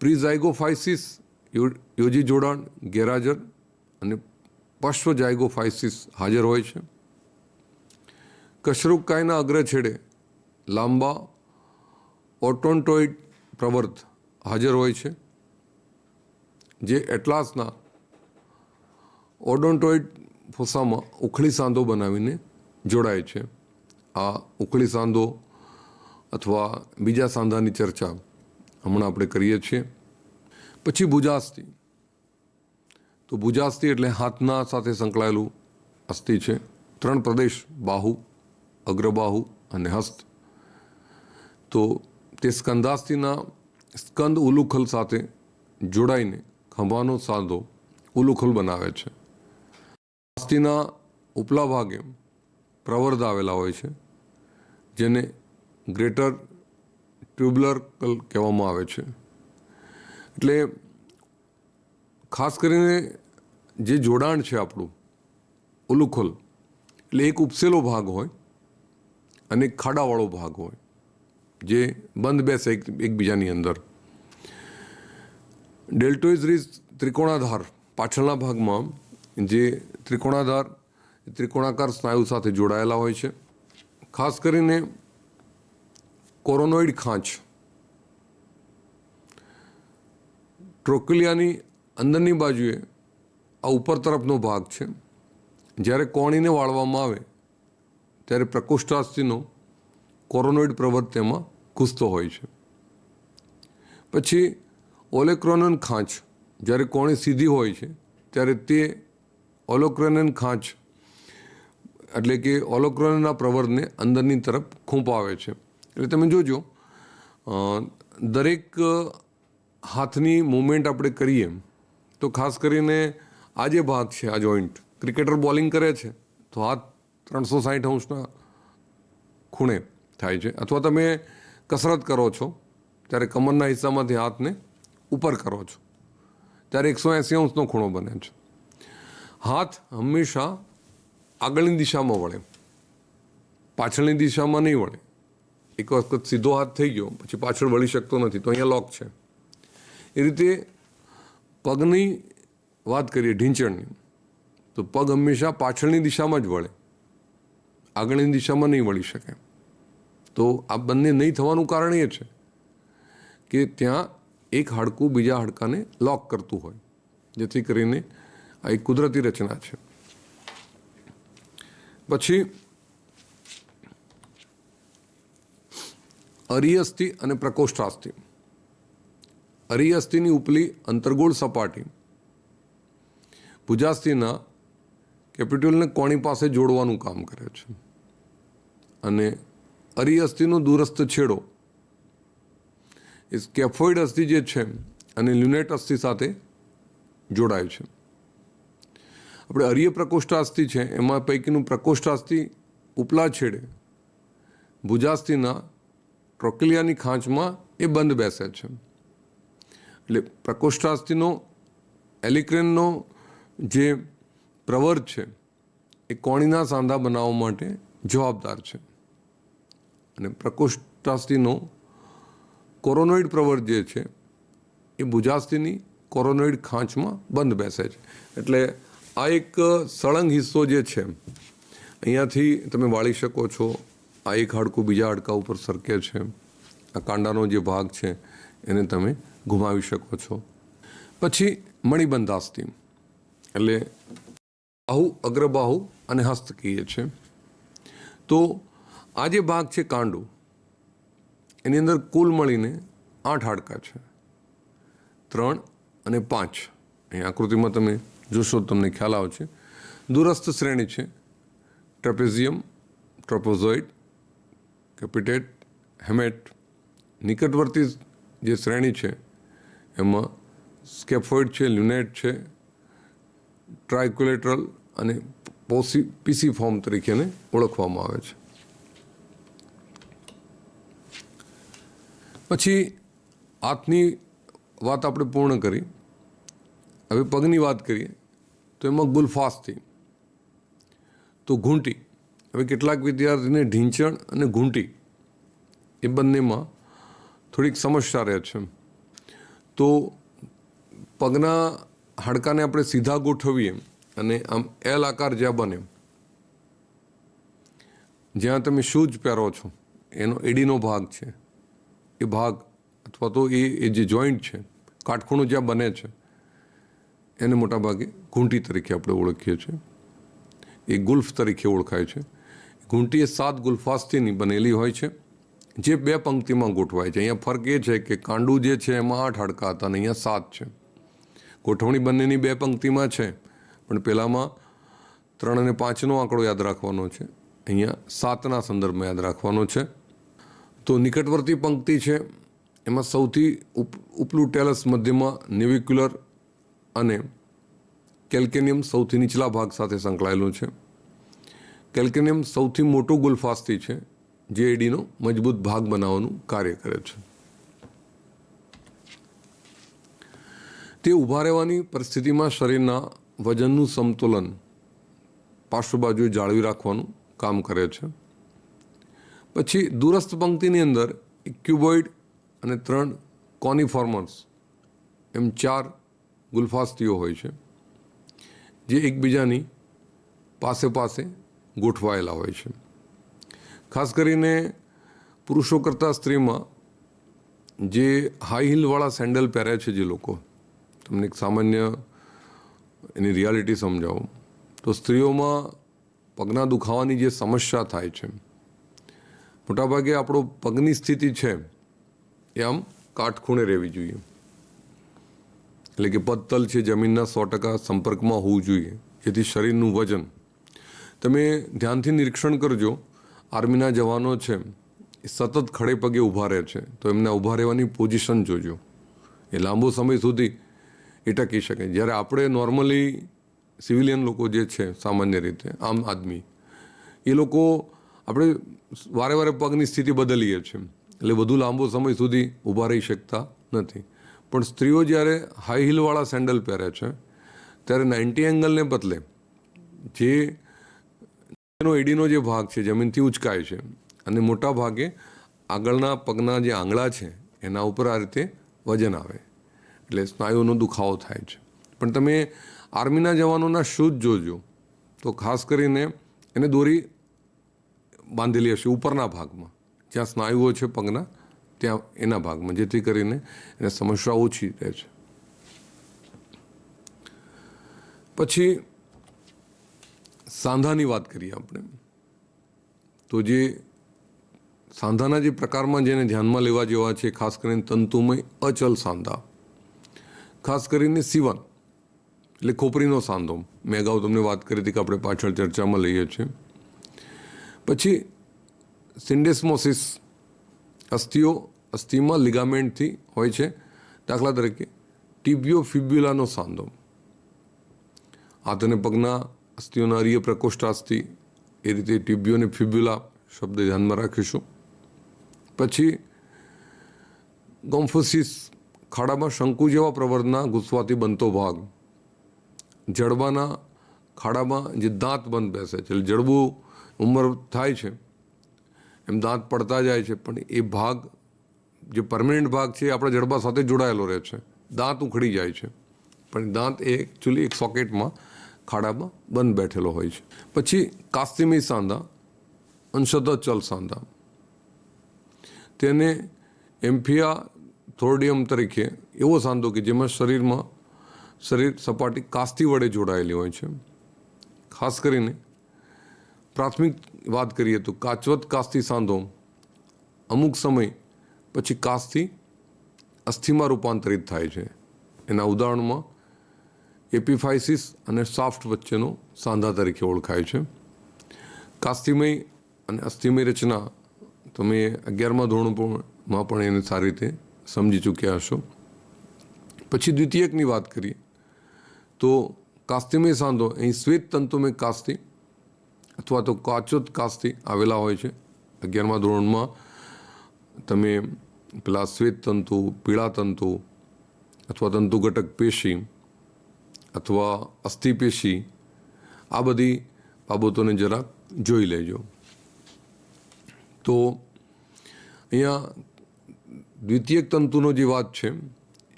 પ્રીઝાયગોફાઇસિસ યોજી જોડાણ ગેરહાજર અને પશ્વજાયગોફાઇસિસ હાજર હોય છે. કશેરુકાયના અગ્રછેડે લાંબા ઓટોન્ટોઇડ પ્રવર્ધ હાજર હોય છે, જે એટલાસના ઓડોન્ટોઇડ ફોસામાં ઉખળી સાંધો બનાવીને જોડાય છે. આ ઉખળી સાંધો અથવા બીજા સાંધાની ચર્ચા હમણાં આપણે કરીએ છીએ. પછી ભુજાસ્થિ. તો ભુજાસ્થિ એટલે હાથના સાથે સંકળાયેલું અસ્થિ છે. 3 પ્રદેશ, બાહુ, અગ્રબાહુ અને હસ્ત, તો તે સ્કંધાસ્થિના સ્કંદ ઉલુખલ સાથે જોડાઈને ખભાનો સાંધો ઉલુખલ બનાવે છે. અસ્થિના ઉપલા ભાગે પ્રવર્ધ આવેલા હોય છે, જેને ગ્રેટર ટ્યુબ્યુલર કહેવામાં આવે છે. એટલે ખાસ કરીને જે જોડાણ છે આપણું ઉલુખલ, એટલે એક ઉપસેલો ભાગ હોય અને એક ખાડાવાળો ભાગ હોય જે બંધ બેસે એકબીજાની અંદર. ડેલ્ટોઇડ રીઝ ત્રિકોણાધાર પાછળના ભાગમાં જે ત્રિકોણાકાર સ્નાયુ સાથે જોડાયેલા હોય છે. ખાસ કરીને કોરોનોઇડ ખાંચ ટ્રોક્લિયાની અંદરની બાજુએ આ ઉપર તરફનો ભાગ છે. જ્યારે કોણીને વાળવામાં આવે ત્યારે પ્રકોષ્ઠાસ્થિનો કોરોનોઇડ પ્રવર્ત તેમાં ઘૂસતો હોય છે. પછી ઓલેક્રોનન ખાંચ, જ્યારે કોણી સીધી હોય છે ત્યારે તે ઓલોક્રોનન ખાંચ એટલે કે ઓલોક્રોનના પ્રવર્તને અંદરની તરફ ખૂંપાવે છે. એટલે તમે જોજો, દરેક હાથની મૂવમેન્ટ આપણે કરીએ તો ખાસ કરીને આ જે ભાગ છે, આ જોઈન્ટ, ક્રિકેટર બોલિંગ કરે છે તો હાથ 360 અંશના ખૂણે થાય છે, અથવા તમે કસરત કરો છો ત્યારે કમરના હિસ્સામાંથી હાથને ઉપર કરો છો ત્યારે 180 અંશનો ખૂણો બને છે. હાથ હંમેશા આગળની દિશામાં વળે, પાછળની દિશામાં નહીં વળે. એક વખત સીધો હાથ થઈ ગયો પછી પાછળ વળી શકતો નથી, તો અહીંયા લોક છે. એ રીતે પગની વાત કરીએ, ઢીંચણની, તો પગ હંમેશા પાછળની દિશામાં જ વળે, આગળની દિશામાં નહીં વળી શકે. તો આ બંને નહીં થવાનું કારણ એ છે કે ત્યાં એક હાડકું બીજા હાડકાને લોક કરતું હોય, જેથી કરીને આ એક કુદરતી રચના છે. પછી અરિયસ્થિ અને પ્રકોષ્ઠાસ્થિ. અરિયસ્થિની ઉપલી અંતર્ગોળ સપાટી ભુજાસ્થિના કેપિટ્યુલને કોણી પાસે જોડવાનું કામ કરે છે, અને અરિયસ્થિનો દૂરસ્થ છેડો એ સ્કેફોઇડ અસ્થિ જે છે અને લ્યુનેટ અસ્થિ સાથે જોડાય છે. આપણે અરિય પ્રકોષ્ઠાસ્થિ છે એમાં પૈકીનું પ્રકોષ્ઠાસ્થિ ઉપલા છેડે ભુજાસ્થિના ટ્રોક્લિયાની ખાંચમાં એ બંધ બેસે છે. એટલે પ્રકોષ્ઠાસ્થિનો એલિક્રેનનો જે પ્રવર્ત છે એ કોણીના સાંધા બનાવવા માટે જવાબદાર છે, અને પ્રકોષ્ઠાસ્થિનો કોરોનોઇડ પ્રવર્ત જે છે એ ભુજાસ્થિની કોરોનોઇડ ખાંચમાં બંધ બેસે છે. એટલે આ એક સળંગ હિસ્સો જે છે, અહીંયાથી તમે વાળી શકો છો. આ એક હાડકું બીજા હાડકા ઉપર સરકે છે, આ કાંડાનો જે ભાગ છે એને તમે ઘુમાવી શકો છો. પછી મણિબંધાસ્થિ, એટલે બાહુ, અગ્રબાહુ અને હસ્ત કહીએ છીએ. તો આ જે ભાગ છે કાંડું, એની અંદર કુલ મળીને 8 હાડકાં છે, 3 અને 5. અહીં આકૃતિમાં તમે જોશો તમને ખ્યાલ આવશે. દૂરસ્થ શ્રેણી છે ટ્રેપેઝિયમ, ટ્રોપોઝોઇડ, કેપિટેટ, હેમેટ. નિકટવર્તી જે શ્રેણી છે એમાં સ્કેફોઇડ છે, લ્યુનેટ છે, ટ્રાઇક્યુલેટરલ અને પીસીફોર્મ તરીકેને ઓળખવામાં આવે છે. પછી હાથની વાત આપણે પૂર્ણ કરી. હવે પગની વાત કરીએ તો એમાં ગુલ્ફાસ્થિ, તો ઘૂંટી. હવે કેટલાક વિદ્યાર્થીને ઢીંચણ અને ઘૂંટી એ બંનેમાં થોડીક સમસ્યા રહે છે. તો પગના હાડકાને આપણે સીધા ગોઠવીએ અને આમ એલ આકાર જ્યાં બને, જ્યાં તમે શૂઝ પહેરો છો એનો એડીનો ભાગ છે, એ ભાગ અથવા તો એ જે જોઈન્ટ છે, કાટખૂણો જ્યાં બને છે એને મોટાભાગે ઘૂંટી તરીકે આપણે ઓળખીએ છીએ. એ ગુલ્ફ તરીકે ઓળખાય છે. ઘૂંટી એ 7 ગુલ્ફાસ્થિની બનેલી હોય છે, જે 2 પંક્તિમાં ગોઠવાય છે. અહીંયા ફરક એ છે કે કાંડું જે છે એમાં 8 હાડકાં હતા અને અહીંયા 7 છે. ગોઠવણી બંનેની 2 પંક્તિમાં છે, પણ પહેલામાં 3 અને 5નો આંકડો યાદ રાખવાનો છે, અહીંયા 7ના સંદર્ભમાં યાદ રાખવાનો છે. તો નિકટવર્તી પંક્તિ છે એમાં સૌથી ઉપલું ટેલસ મધ્યમાં નેવિક્યુલર અને કેલ્કેનિયમ સૌથી નીચલા ભાગ સાથે સંકળાયેલું છે. કેલ્કેનિયમ સૌથી મોટું ગુલફાસ્તી છે જે એડીનો મજબૂત ભાગ બનાવવાનું કાર્ય કરે છે. તે ઊભા રહેવાની પરિસ્થિતિમાં શરીરના વજનનું સંતુલન પાર્શ્વ બાજુએ જાળવી રાખવાનું કામ કરે છે. પછી દૂરસ્થ પંક્તિની અંદર એક ક્યુબોઇડ અને 3 કોનિફોર્મસ એમ 4 ગુલફાસ્તીઓ હોય છે જે એકબીજાની પાસે પાસે ગોઠવાયેલા હોય છે. ખાસ કરીને પુરુષો કરતાં સ્ત્રીમાં જે હાઈ હીલવાળા સેન્ડલ પહેરે છે જે લોકો, તમને એક સામાન્ય એની રિયાલિટી સમજાવું તો સ્ત્રીઓમાં પગના દુખાવાની જે સમસ્યા થાય છે, મોટાભાગે આપણો પગની સ્થિતિ છે એ આમ કાટખૂણે રહેવી જોઈએ, એટલે કે પદતલ છે જમીનના 100% સંપર્કમાં હોવું જોઈએ, જેથી શરીરનું વજન. તમે ધ્યાનથી નિરીક્ષણ કરજો, આર્મીના જવાનો છે એ સતત ખડે પગે ઊભા રહે છે, તો એમના ઊભા રહેવાની પોઝિશન જોજો, એ લાંબો સમય સુધી એ ટકી શકે. જ્યારે આપણે નોર્મલી સિવિલિયન લોકો જે છે સામાન્ય રીતે આમ આદમી, એ લોકો આપણે વારે વારે પગની સ્થિતિ બદલીએ છીએ, એટલે વધુ લાંબો સમય સુધી ઊભા રહી શકતા નથી. પણ સ્ત્રીઓ જ્યારે હાઈ હીલવાળા સેન્ડલ પહેરે છે ત્યારે 90 એંગલને બદલે જે એનો એડીનો જે ભાગ છે જમીનથી ઉચકાય છે અને મોટા ભાગે આગળના પગના જે આંગળા છે એના ઉપર આ રીતે વજન આવે, એટલે સ્નાયુનો દુખાવો થાય છે. પણ તમે આર્મીના જવાનોના શૂઝ જોજો તો ખાસ કરીને એને દોરી બાંધેલી હશે ઉપરના ભાગમાં, જ્યાં સ્નાયુઓ છે પગના ત્યાં એના ભાગમાં, જેથી કરીને એને સમસ્યા ઓછી રહે છે. પછી સાંધાની વાત કરીએ આપણે તો જે સાંધાના જે પ્રકારમાં જેને ધ્યાનમાં લેવા જેવા છે, ખાસ કરીને તંતુમય અચલ સાંધા, ખાસ કરીને C1 એટલે ખોપરીનો સાંધો, મેં અગાઉ તમને વાત કરી હતી કે આપણે પાછળ ચર્ચામાં લઈએ છીએ. પછી સિન્ડેસ્મોસિસ, અસ્થિમાં લિગામેન્ટથી હોય છે, દાખલા તરીકે ટિબિયોફિબ્યુલાનો સાંધો, હાથ અને પગના અસ્થિઓના અરીય પ્રકોષ્ઠાસ્થિ, એ રીતે ટિબિયો અને ફિબ્યુલા શબ્દ ધ્યાનમાં રાખીશું. પછી ગોમ્ફોસિસ, ખાડામાં શંકુ જેવા પ્રવર્ધના ઘૂસવાથી બનતો ભાગ, જડબાના ખાડામાં જે દાંત બંધ બેસે છે, એટલે જડબું ઉંમર થાય છે એમ દાંત પડતા જાય છે, પણ એ ભાગ જે પરમેનન્ટ ભાગ છે એ આપણા જડબા સાથે જોડાયેલો રહે છે, દાંત ઉખડી જાય છે, પણ દાંત એ એકચ્યુઅલી એક સોકેટમાં ખાડામાં બંધ બેઠેલો હોય છે. પછી કાસ્તિમી સાંધા, અંશતઃ ચલ સાંધા, તેને એમ્ફિયા થોર્ડિયમ તરીકે એવો સાંધો કે જેમાં શરીર સપાટી કાસ્તી વડે જોડાયેલી હોય છે. ખાસ કરીને પ્રાથમિક વાત કરીએ તો કાચવત કાસ્તી સાંધો અમુક સમય પછી કાસ્તી અસ્થિમાં રૂપાંતરિત થાય છે. એના ઉદાહરણમાં એપિફાઇસિસ અને શાફ્ટ વચ્ચેનો સાંધા તરીકે ઓળખાય છે. કાસ્તિમય અને અસ્થિમય રચના તમે 11મા ધોરણમાં પણ એને સારી રીતે સમજી ચૂક્યા હશો. પછી દ્વિતીયકની વાત કરીએ તો કાસ્તિમય સાંધો અહીં શ્વેત તંતુમય કાસ્તી અથવા તો કાચોત કાસ્તી આવેલા હોય છે. 11મા ધોરણમાં તમે પેલા શ્વેત તંતુ, પીળા તંતુ અથવા તંતુ ઘટક પેશી અથવા અસ્થિપેશી, આ બધી બાબતોને જરાક જોઈ લેજો. તો અહીંયા દ્વિતીયક તંતુનો જે વાત છે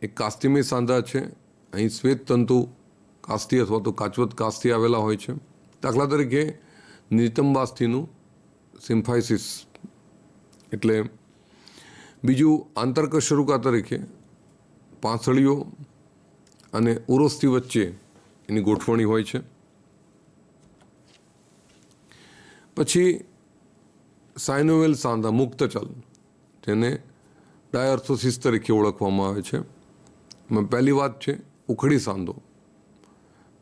એ કાસ્તિમય સાંધા છે. અહીં શ્વેત તંતુ કાસ્તી અથવા તો કાચવત કાસ્તી આવેલા હોય છે. દાખલા તરીકે નિતંબાસ્થિનું સિમ્ફાઇસિસ, એટલે બીજું આંતરકશરૂકા તરીકે પાંસળીઓ અને ઉરોસ્થિ વચ્ચે એની ગોઠવણી હોય છે. પછી સાયનોવેલ સાંધા મુક્તચલ, તેને ડાયઅર્થોસિસ તરીકે ઓળખવામાં આવે છે. એમાં પહેલી વાત છે ઉખડી સાંધો,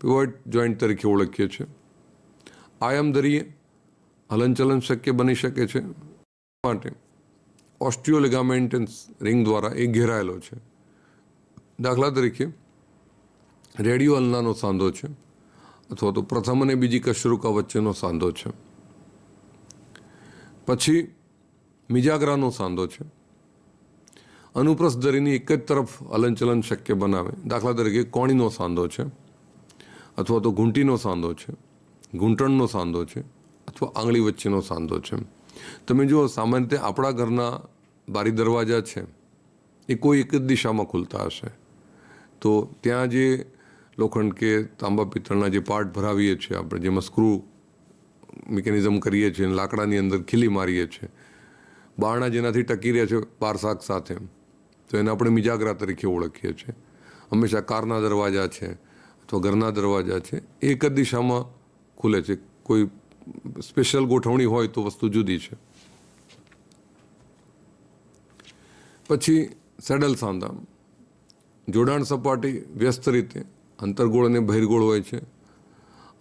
પિવોટ જોઈન્ટ તરીકે ઓળખીએ છીએ. આયામ ધરીએ હલનચલન શક્ય બની શકે છે. માટે ઓસ્ટિયોલિગામેન્ટસ રિંગ દ્વારા એ ઘેરાયેલો છે. દાખલા તરીકે રેડિયો અલ્નાનો સાંધો છે, અથવા તો પ્રથમ અને બીજી કશેરુકા વચ્ચેનો સાંધો છે. પછી મિજાગ્રાનો સાંધો છે. અનુપ્રસ્થ ધરીની એક જ તરફ હલનચલન શક્ય બનાવે. દાખલા તરીકે કોણીનો સાંધો છે, અથવા તો ઘૂંટીનો સાંધો છે, ઘૂંટણનો સાંધો છે, અથવા આંગળી વચ્ચેનો સાંધો છે. તમે જુઓ, સામાન્ય રીતે આપણા ઘરના બારી દરવાજા છે એ કોઈ એક જ દિશામાં ખુલતા હશે, તો ત્યાં જે લોખંડ કે તાંબા પિત્તળના જે પાર્ટ ભરાવીએ છીએ આપણે, જેમાં સ્ક્રૂ મિકેનિઝમ કરીએ છીએ, લાકડાની અંદર ખીલી મારીએ છીએ, બારણા જેનાથી ટકી રહે છે પારસાક સાથે, તો એને આપણે મિજાગરા તરીકે ઓળખીએ છીએ. હંમેશા કારના દરવાજા છે અથવા ઘરના દરવાજા છે એ એક જ દિશામાં ખુલે છે. કોઈ સ્પેશિયલ ગોઠવણી હોય તો વસ્તુ જુદી છે. પછી સેડલ સાંધા. જોડાણ સપાટી વ્યસ્ત રીતે અંતર્ગોળ અને બહિર્ગોળ હોય છે.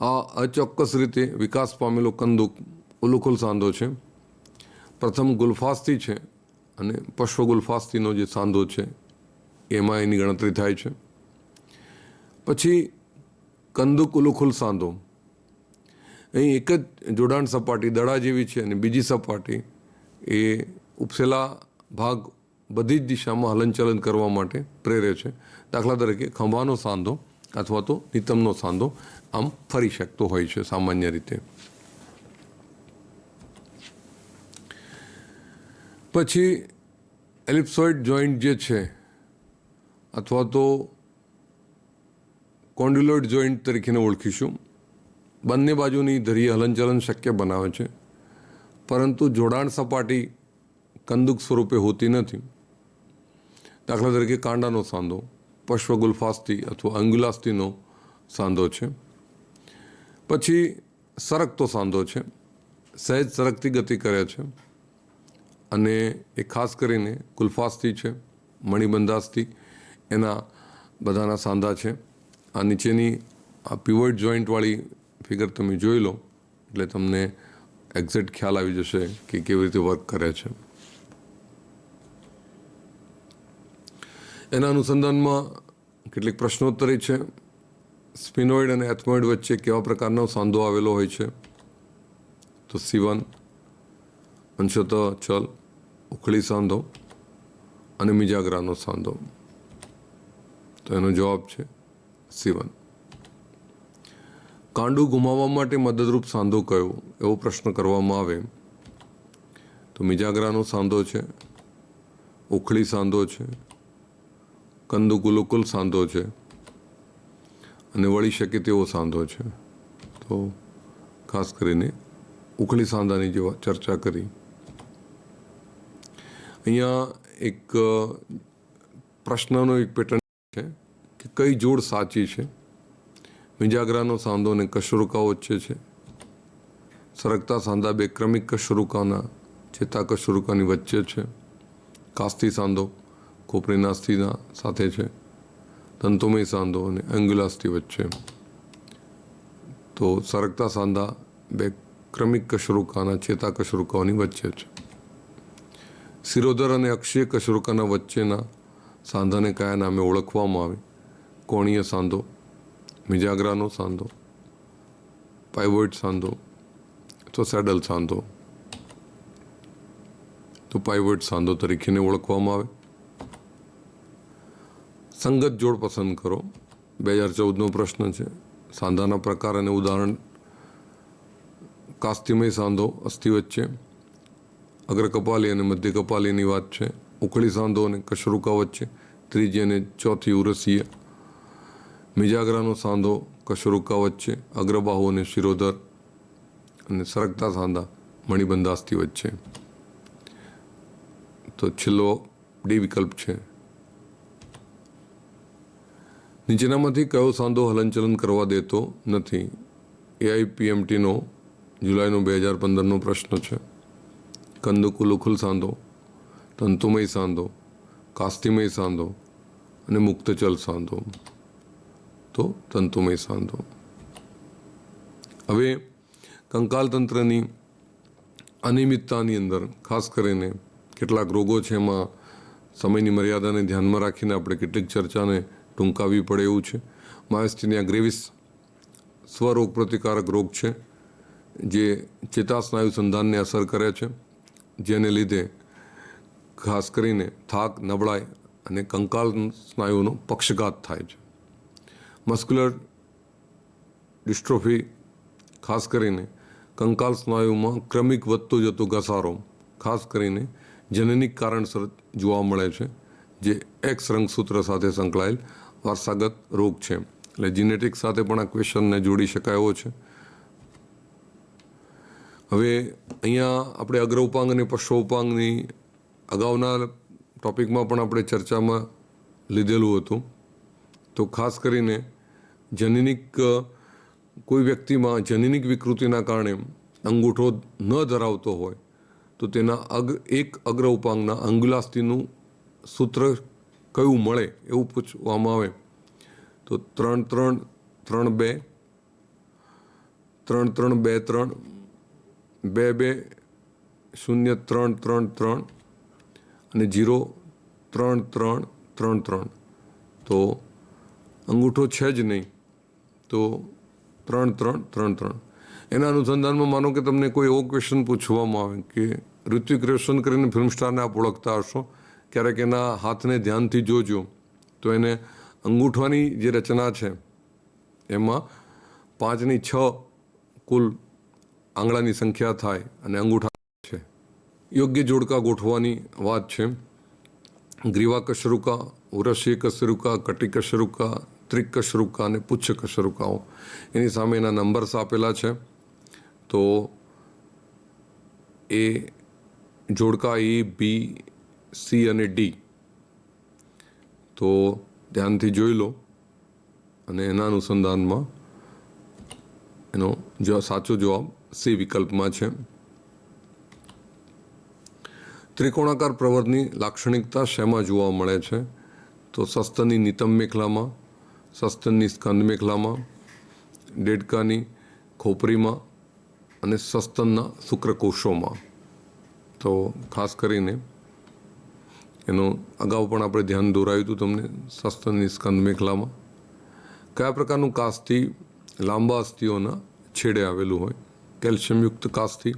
આ અચોક્કસ રીતે વિકાસ પામેલો કંદુક ઉલુખુલ સાંધો છે. પ્રથમ ગુલ્ફાસ્તી છે અને પશ્વગુલ્ફાસ્તીનો જે સાંધો છે એમાં એની ગણતરી થાય છે. પછી કંદુક ઉલુખુલ સાંધો, અહીં એક જ જોડાણ સપાટી દડા જેવી છે અને બીજી સપાટી એ ઉપસેલા ભાગ બધી જ દિશામાં હલનચલન કરવા માટે પ્રેરે છે. દાખલા તરીકે ખંભાનો સાંધો અથવા તો નિતંબનો સાંધો આમ ફરી શકતો હોય છે સામાન્ય રીતે. પછી એલિપ્સોઇડ જોઈન્ટ જે છે અથવા તો કોન્ડ્યુલોઇડ જોઈન્ટ તરીકેને ઓળખીશું, બંને બાજુની ધરીએ હલનચલન શક્ય બનાવે છે, પરંતુ જોડાણ સપાટી કંદુક સ્વરૂપે હોતી નથી. દાખલા તરીકે કાંડાનો સાંધો પશ્વગુલ્ફાસ્તી અથવા અંગુલાસ્તીનો સાંધો છે. પછી સરકતો સાંધો છે, સહેજ સરકતી ગતિ કરે છે અને એ ખાસ કરીને ગુલ્ફાસ્તી છે, મણિબંધાસ્તી, એના બધાના સાંધા છે. આ નીચેની આ પિવોઇડ જોઈન્ટવાળી ફિગર તમે જોઈ લો એટલે તમને એક્ઝેક્ટ ખ્યાલ આવી જશે કે કેવી રીતે વર્ક કરે છે. એના અનુસંધાનમાં કેટલીક પ્રશ્નોત્તરી છે. સ્પિનોઇડ અને એથમોઇડ વચ્ચે કેવા પ્રકારનો સાંધો આવેલો હોય છે? તો C1 અંશતઃ ચલ ઉખળી સાંધો અને મિજાગરાનો સાંધો. તો એનો જવાબ છે C1. કાંડું ગુમાવવા માટે મદદરૂપ સાંધો કયો, એવો પ્રશ્ન કરવામાં આવે તો મિજાગરાનો સાંધો છે, ઉખળી સાંધો છે, કંદુકુલુકુલ સાંધો છે અને વળી શકે તેવો સાંધો છે. તો ખાસ કરીને ઉખળી સાંધાની જે ચર્ચા કરી. અહીંયા એક પ્રશ્નનો એક પેટર્ન છે કે કઈ જોડ સાચી છે? મિજાગરાનો સાંધો અને કશેરુકા વચ્ચે છે. સરકતા સાંધા બે ક્રમિક કશેરુકાના ચેતા કશેરુકાની વચ્ચે છે. કાસ્તી સાંધો ખોપરીના અસ્થિના સાથે છે. તંતુમય સાંધો અને અંગુલાસ્થી વચ્ચે. તો સરકતા સાંધા બે ક્રમિક કશેરુકાના ચેતા કશેરુકાઓની વચ્ચે છે. શિરોધર અને અક્ષીય કશેરુકાના વચ્ચેના સાંધાને કયા નામે ઓળખવામાં આવે? કોણીય સાંધો, મિજાગરાનો સાંધો, પાઇવોઇડ સાંધો અથવા સેડલ સાંધો. તો પાઇવોઇડ સાંધો તરીકેને ઓળખવામાં આવે. સંગત જોડ પસંદ કરો. 2014નો પ્રશ્ન છે. સાંધાના પ્રકાર અને ઉદાહરણ: કાસ્તિમય સાંધો અસ્થિ વચ્ચે, અગ્ર કપાલી અને મધ્ય કપાલીની વાત છે. ઉખળી સાંધો અને કશેરુકા વચ્ચે, ત્રીજી અને ચોથી ઉરસીય. મિજાગરાનો સાંધો કશેરુકા વચ્ચે, અગ્રબાહુ અને શિરોધર, અને સરકતા સાંધા મણિબંધાસ્થી વચ્ચે. તો છેલ્લો ડી વિકલ્પ છે. નીચેનામાંથી કયો સાંધો હલનચલન કરવા દેતો નથી? AIPMTનો જુલાઈનો 2015નો પ્રશ્ન છે. કંદુકુલુખુલ સાંધો, તંતુમય સાંધો, કાસ્તિમય સાંધો અને મુક્તચલ સાંધો. તો તંતુમય સાંધો. હવે કંકાલ તંત્રની અનિયમિતતાની અંદર ખાસ કરીને કેટલાક રોગો છે, એમાં સમયની મર્યાદાને ધ્યાનમાં રાખીને આપણે કેટલીક ચર્ચાને ટૂંકાવી પડે એવું છે. માયોસ્ટીનિયા ગ્રેવિસ સ્વરોગ પ્રતિકારક રોગ છે, જે ચેતાસ્નાયુ સંધાનને અસર કરે છે, જેને લીધે ખાસ કરીને થાક, નબળાઈ અને કંકાલ સ્નાયુનો પક્ષઘાત થાય છે. મસ્ક્યુલર ડિસ્ટ્રોફી ખાસ કરીને કંકાલ સ્નાયુમાં ક્રમિક વધતો જતો ઘસારો ખાસ કરીને જનનિક કારણસર જોવા મળે છે, જે એક્સ રંગસૂત્ર સાથે સંકળાયેલ વારસાગત રોગ છે. એટલે જીનેટિક સાથે પણ આ ક્વેશ્ચનને જોડી શકાય એવો છે. હવે અહીંયા આપણે અગ્ર ઉપાંગ અને પશ્વ ઉપાંગની અગાઉના ટોપિકમાં પણ આપણે ચર્ચામાં લીધેલું હતું. તો ખાસ કરીને જનનિક કોઈ વ્યક્તિમાં જનનિક વિકૃતિના કારણે અંગૂઠો ન ધરાવતો હોય તો તેના એક અગ્ર ઉપાંગના અંગુલાસ્થિનું સૂત્ર કયું મળે એવું પૂછવામાં આવે તો 3-3-3-2, 3-3-2-3, 2-2-0-3-3-3 અને 0-3-3-3-3. તો અંગૂઠો છે જ નહીં તો 3-3-3-3. એના અનુસંધાનમાં માનો કે તમને કોઈ એવો ક્વેશ્ચન પૂછવામાં આવે કે ઋત્વિક રોશન કરીને ફિલ્મ સ્ટારને આપ ઓળખતા હશો, ક્યારેક એના હાથને ધ્યાનથી જોજો તો એને અંગૂઠાની જે રચના છે એમાં 5/6 કુલ આંગળાની સંખ્યા થાય અને અંગૂઠા છે. યોગ્ય જોડકા ગોઠવવાની વાત છે. ગ્રીવા કશરૂકા, ઉરશી કશરૂકા, કટી કશરૂકા, ત્રિક કશરૂકા અને પુચ્છ કશરૂકાઓ, એની સામે એના નંબર્સ આપેલા છે. તો એ જોડકા A, B, C અને D. તો ધ્યાનથી જોઈ લો અને એના અનુસંધાનમાં એનો સાચો જવાબ C વિકલ્પમાં છે. ત્રિકોણાકાર પ્રવર્તની લાક્ષણિકતા શેમાં જોવા મળે છે તો સસ્તનની નિતંબ મેખલામાં, સસ્તનની સ્કંદ મેખલામાં, દેડકાની ખોપરીમાં અને સસ્તનના શુક્રકોષોમાં. તો ખાસ કરીને એનો અગાઉ પણ આપણે ધ્યાન દોરાયું હતું તમને સસ્તનની સ્કંદ મેખલામાં. કયા પ્રકારનું કાસ્થી લાંબા અસ્થિઓના છેડે આવેલું હોય? કેલ્શિયમયુક્ત કાસ્થી,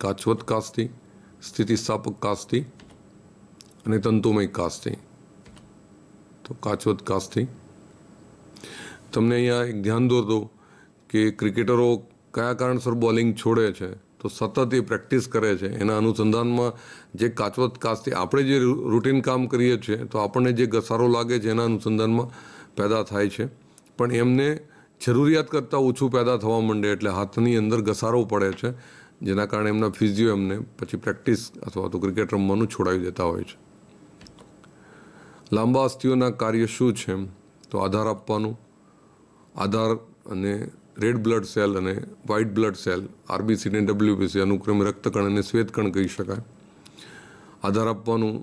કાચવત કાસ્થી, સ્થિતિસ્થાપક કાસ્થી અને તંતુમય કાસ્થી. તો કાચવત કાસ્થી. તમને અહીંયા એક ધ્યાન દોરતો કે ક્રિકેટરો કયા કારણસર બોલિંગ છોડે છે તો સતત એ પ્રેક્ટિસ કરે છે. એના અનુસંધાનમાં જે કાચવત કાસ્થી આપણે જે રૂટીન કામ કરીએ છીએ તો આપણને જે ઘસારો લાગે છે એના અનુસંધાનમાં પેદા થાય છે, પણ એમને જરૂરિયાત કરતાં ઓછું પેદા થવા માંડે એટલે હાથની અંદર ઘસારો પડે છે, જેના કારણે એમના ફિઝિયો એમને પછી પ્રેક્ટિસ અથવા તો ક્રિકેટ રમવાનું છોડાવી દેતા હોય છે. લાંબા અસ્થિઓના કાર્ય શું છે તો આધાર આપવાનું. આધાર અને રેડ બ્લડ સેલ અને વ્હાઇટ બ્લડ સેલ, RBC અને WBC અનુક્રમે રક્તકણ અને શ્વેતકણ કહી શકાય. આધાર આપવાનું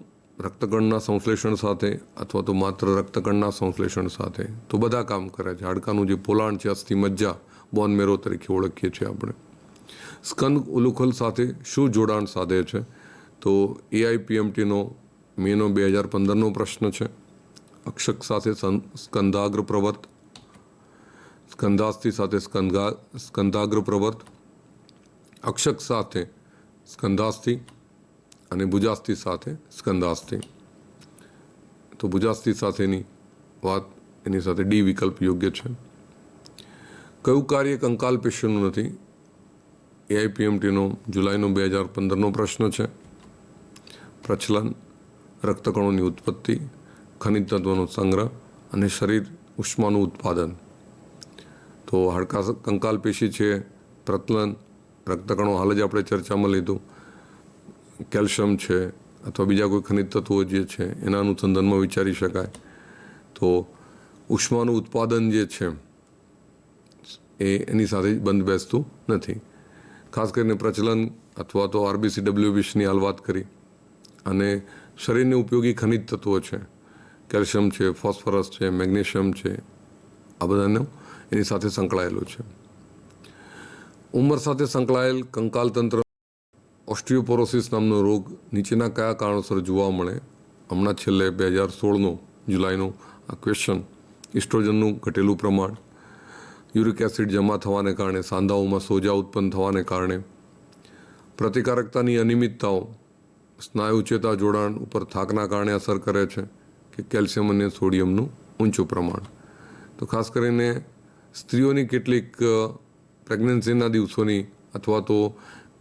રક્તકણના સંશ્લેષણ સાથે અથવા તો માત્ર રક્તકણના સંશ્લેષણ સાથે. તો બધા કામ કરે છે. હાડકાનું જે પોલાણ છે, અસ્થિ મજ્જા, બોન મેરો તરીકે ઓળખીએ છીએ આપણે. સ્કંદ ઉલુખલ સાથે શું જોડાણ સાધે છે તો AIPMTનો મેનો 2015નો પ્રશ્ન છે. અક્ષક સાથે સ્કંદાગ્ર પ્રવર્ત, સ્કંધાસ્થિ સાથે સ્કંધાગ્ર પ્રવર્ત, અક્ષક સાથે સ્કંધાસ્થિ અને ભુજાસ્થિ સાથે સ્કંધાસ્થિ. તો ભુજાસ્થિ સાથેની વાત એની સાથે D વિકલ્પ યોગ્ય છે. કયું કાર્ય કંકાલ પેશીનું નથી? AIPMTનો જુલાઈનો 2015નો પ્રશ્ન છે. પ્રચલન, રક્તકણોની ઉત્પત્તિ, ખનિજ તત્વોનો સંગ્રહ અને શરીર ઉષ્માનું ઉત્પાદન. તો હાડકા કંકાલ પેશી છે, પ્રચલન, રક્તકણો હાલ જ આપણે ચર્ચામાં લીધું, કેલ્શિયમ છે અથવા બીજા કોઈ ખનિજ તત્વો જે છે એના અનુસંધાનમાં વિચારી શકાય. તો ઉષ્માનું ઉત્પાદન જે છે એની સાથે બંધ બેસતું નથી. ખાસ કરીને પ્રચલન અથવા તો RBC WBCની હાલ વાત કરી અને શરીરને ઉપયોગી ખનિજ તત્વો છે, કેલ્શિયમ છે, ફોસ્ફરસ છે, મેગ્નેશિયમ છે, આ બધાનો એની સાથે સંકળાયેલું છે. ઉંમર સાથે સંકળાયેલ કંકાલ તંત્ર ઓસ્ટિયોપોરોસિસ નામનો રોગ નીચેના કયા કારણોસર જોવા મળે? હમણાં છેલ્લે 2016 જુલાઈનો આ ક્વેશ્ચન. ઇસ્ટ્રોજનનું ઘટેલું પ્રમાણ, યુરિક એસિડ જમા થવાને કારણે, સાંધાઓમાં સોજા ઉત્પન્ન થવાને કારણે, પ્રતિકારકતાની અનિયમિતતાઓ, સ્નાયુ ચેતા જોડાણ ઉપર થાકના કારણે અસર કરે છે કે કેલ્શિયમ અને સોડિયમનું ઊંચું પ્રમાણ. તો ખાસ કરીને સ્ત્રીઓની કેટલીક પ્રેગ્નન્સીના દિવસોની અથવા તો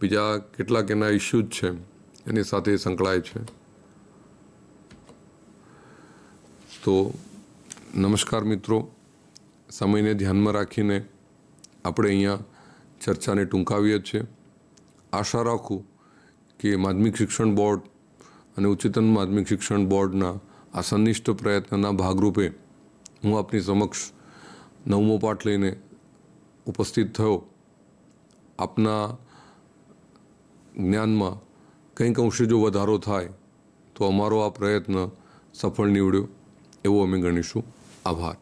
બીજા કેટલાક એના ઇસ્યુઝ છે એની સાથે સંકળાય છે. તો નમસ્કાર મિત્રો, સમયને ધ્યાનમાં રાખીને આપણે અહીંયા ચર્ચાને ટૂંકાવીએ છીએ. આશા રાખું કે માધ્યમિક શિક્ષણ બોર્ડ અને ઉચ્ચતર માધ્યમિક શિક્ષણ બોર્ડના આ સંનિષ્ઠ પ્રયત્નના ભાગરૂપે હું આપની સમક્ષ 9મો પાઠ લઈને ઉપસ્થિત થયો. આપના જ્ઞાનમાં કંઈક અંશે જો વધારો થાય તો અમારો આ પ્રયત્ન સફળ નીવડ્યો એવું અમે ગણીશું. આભાર.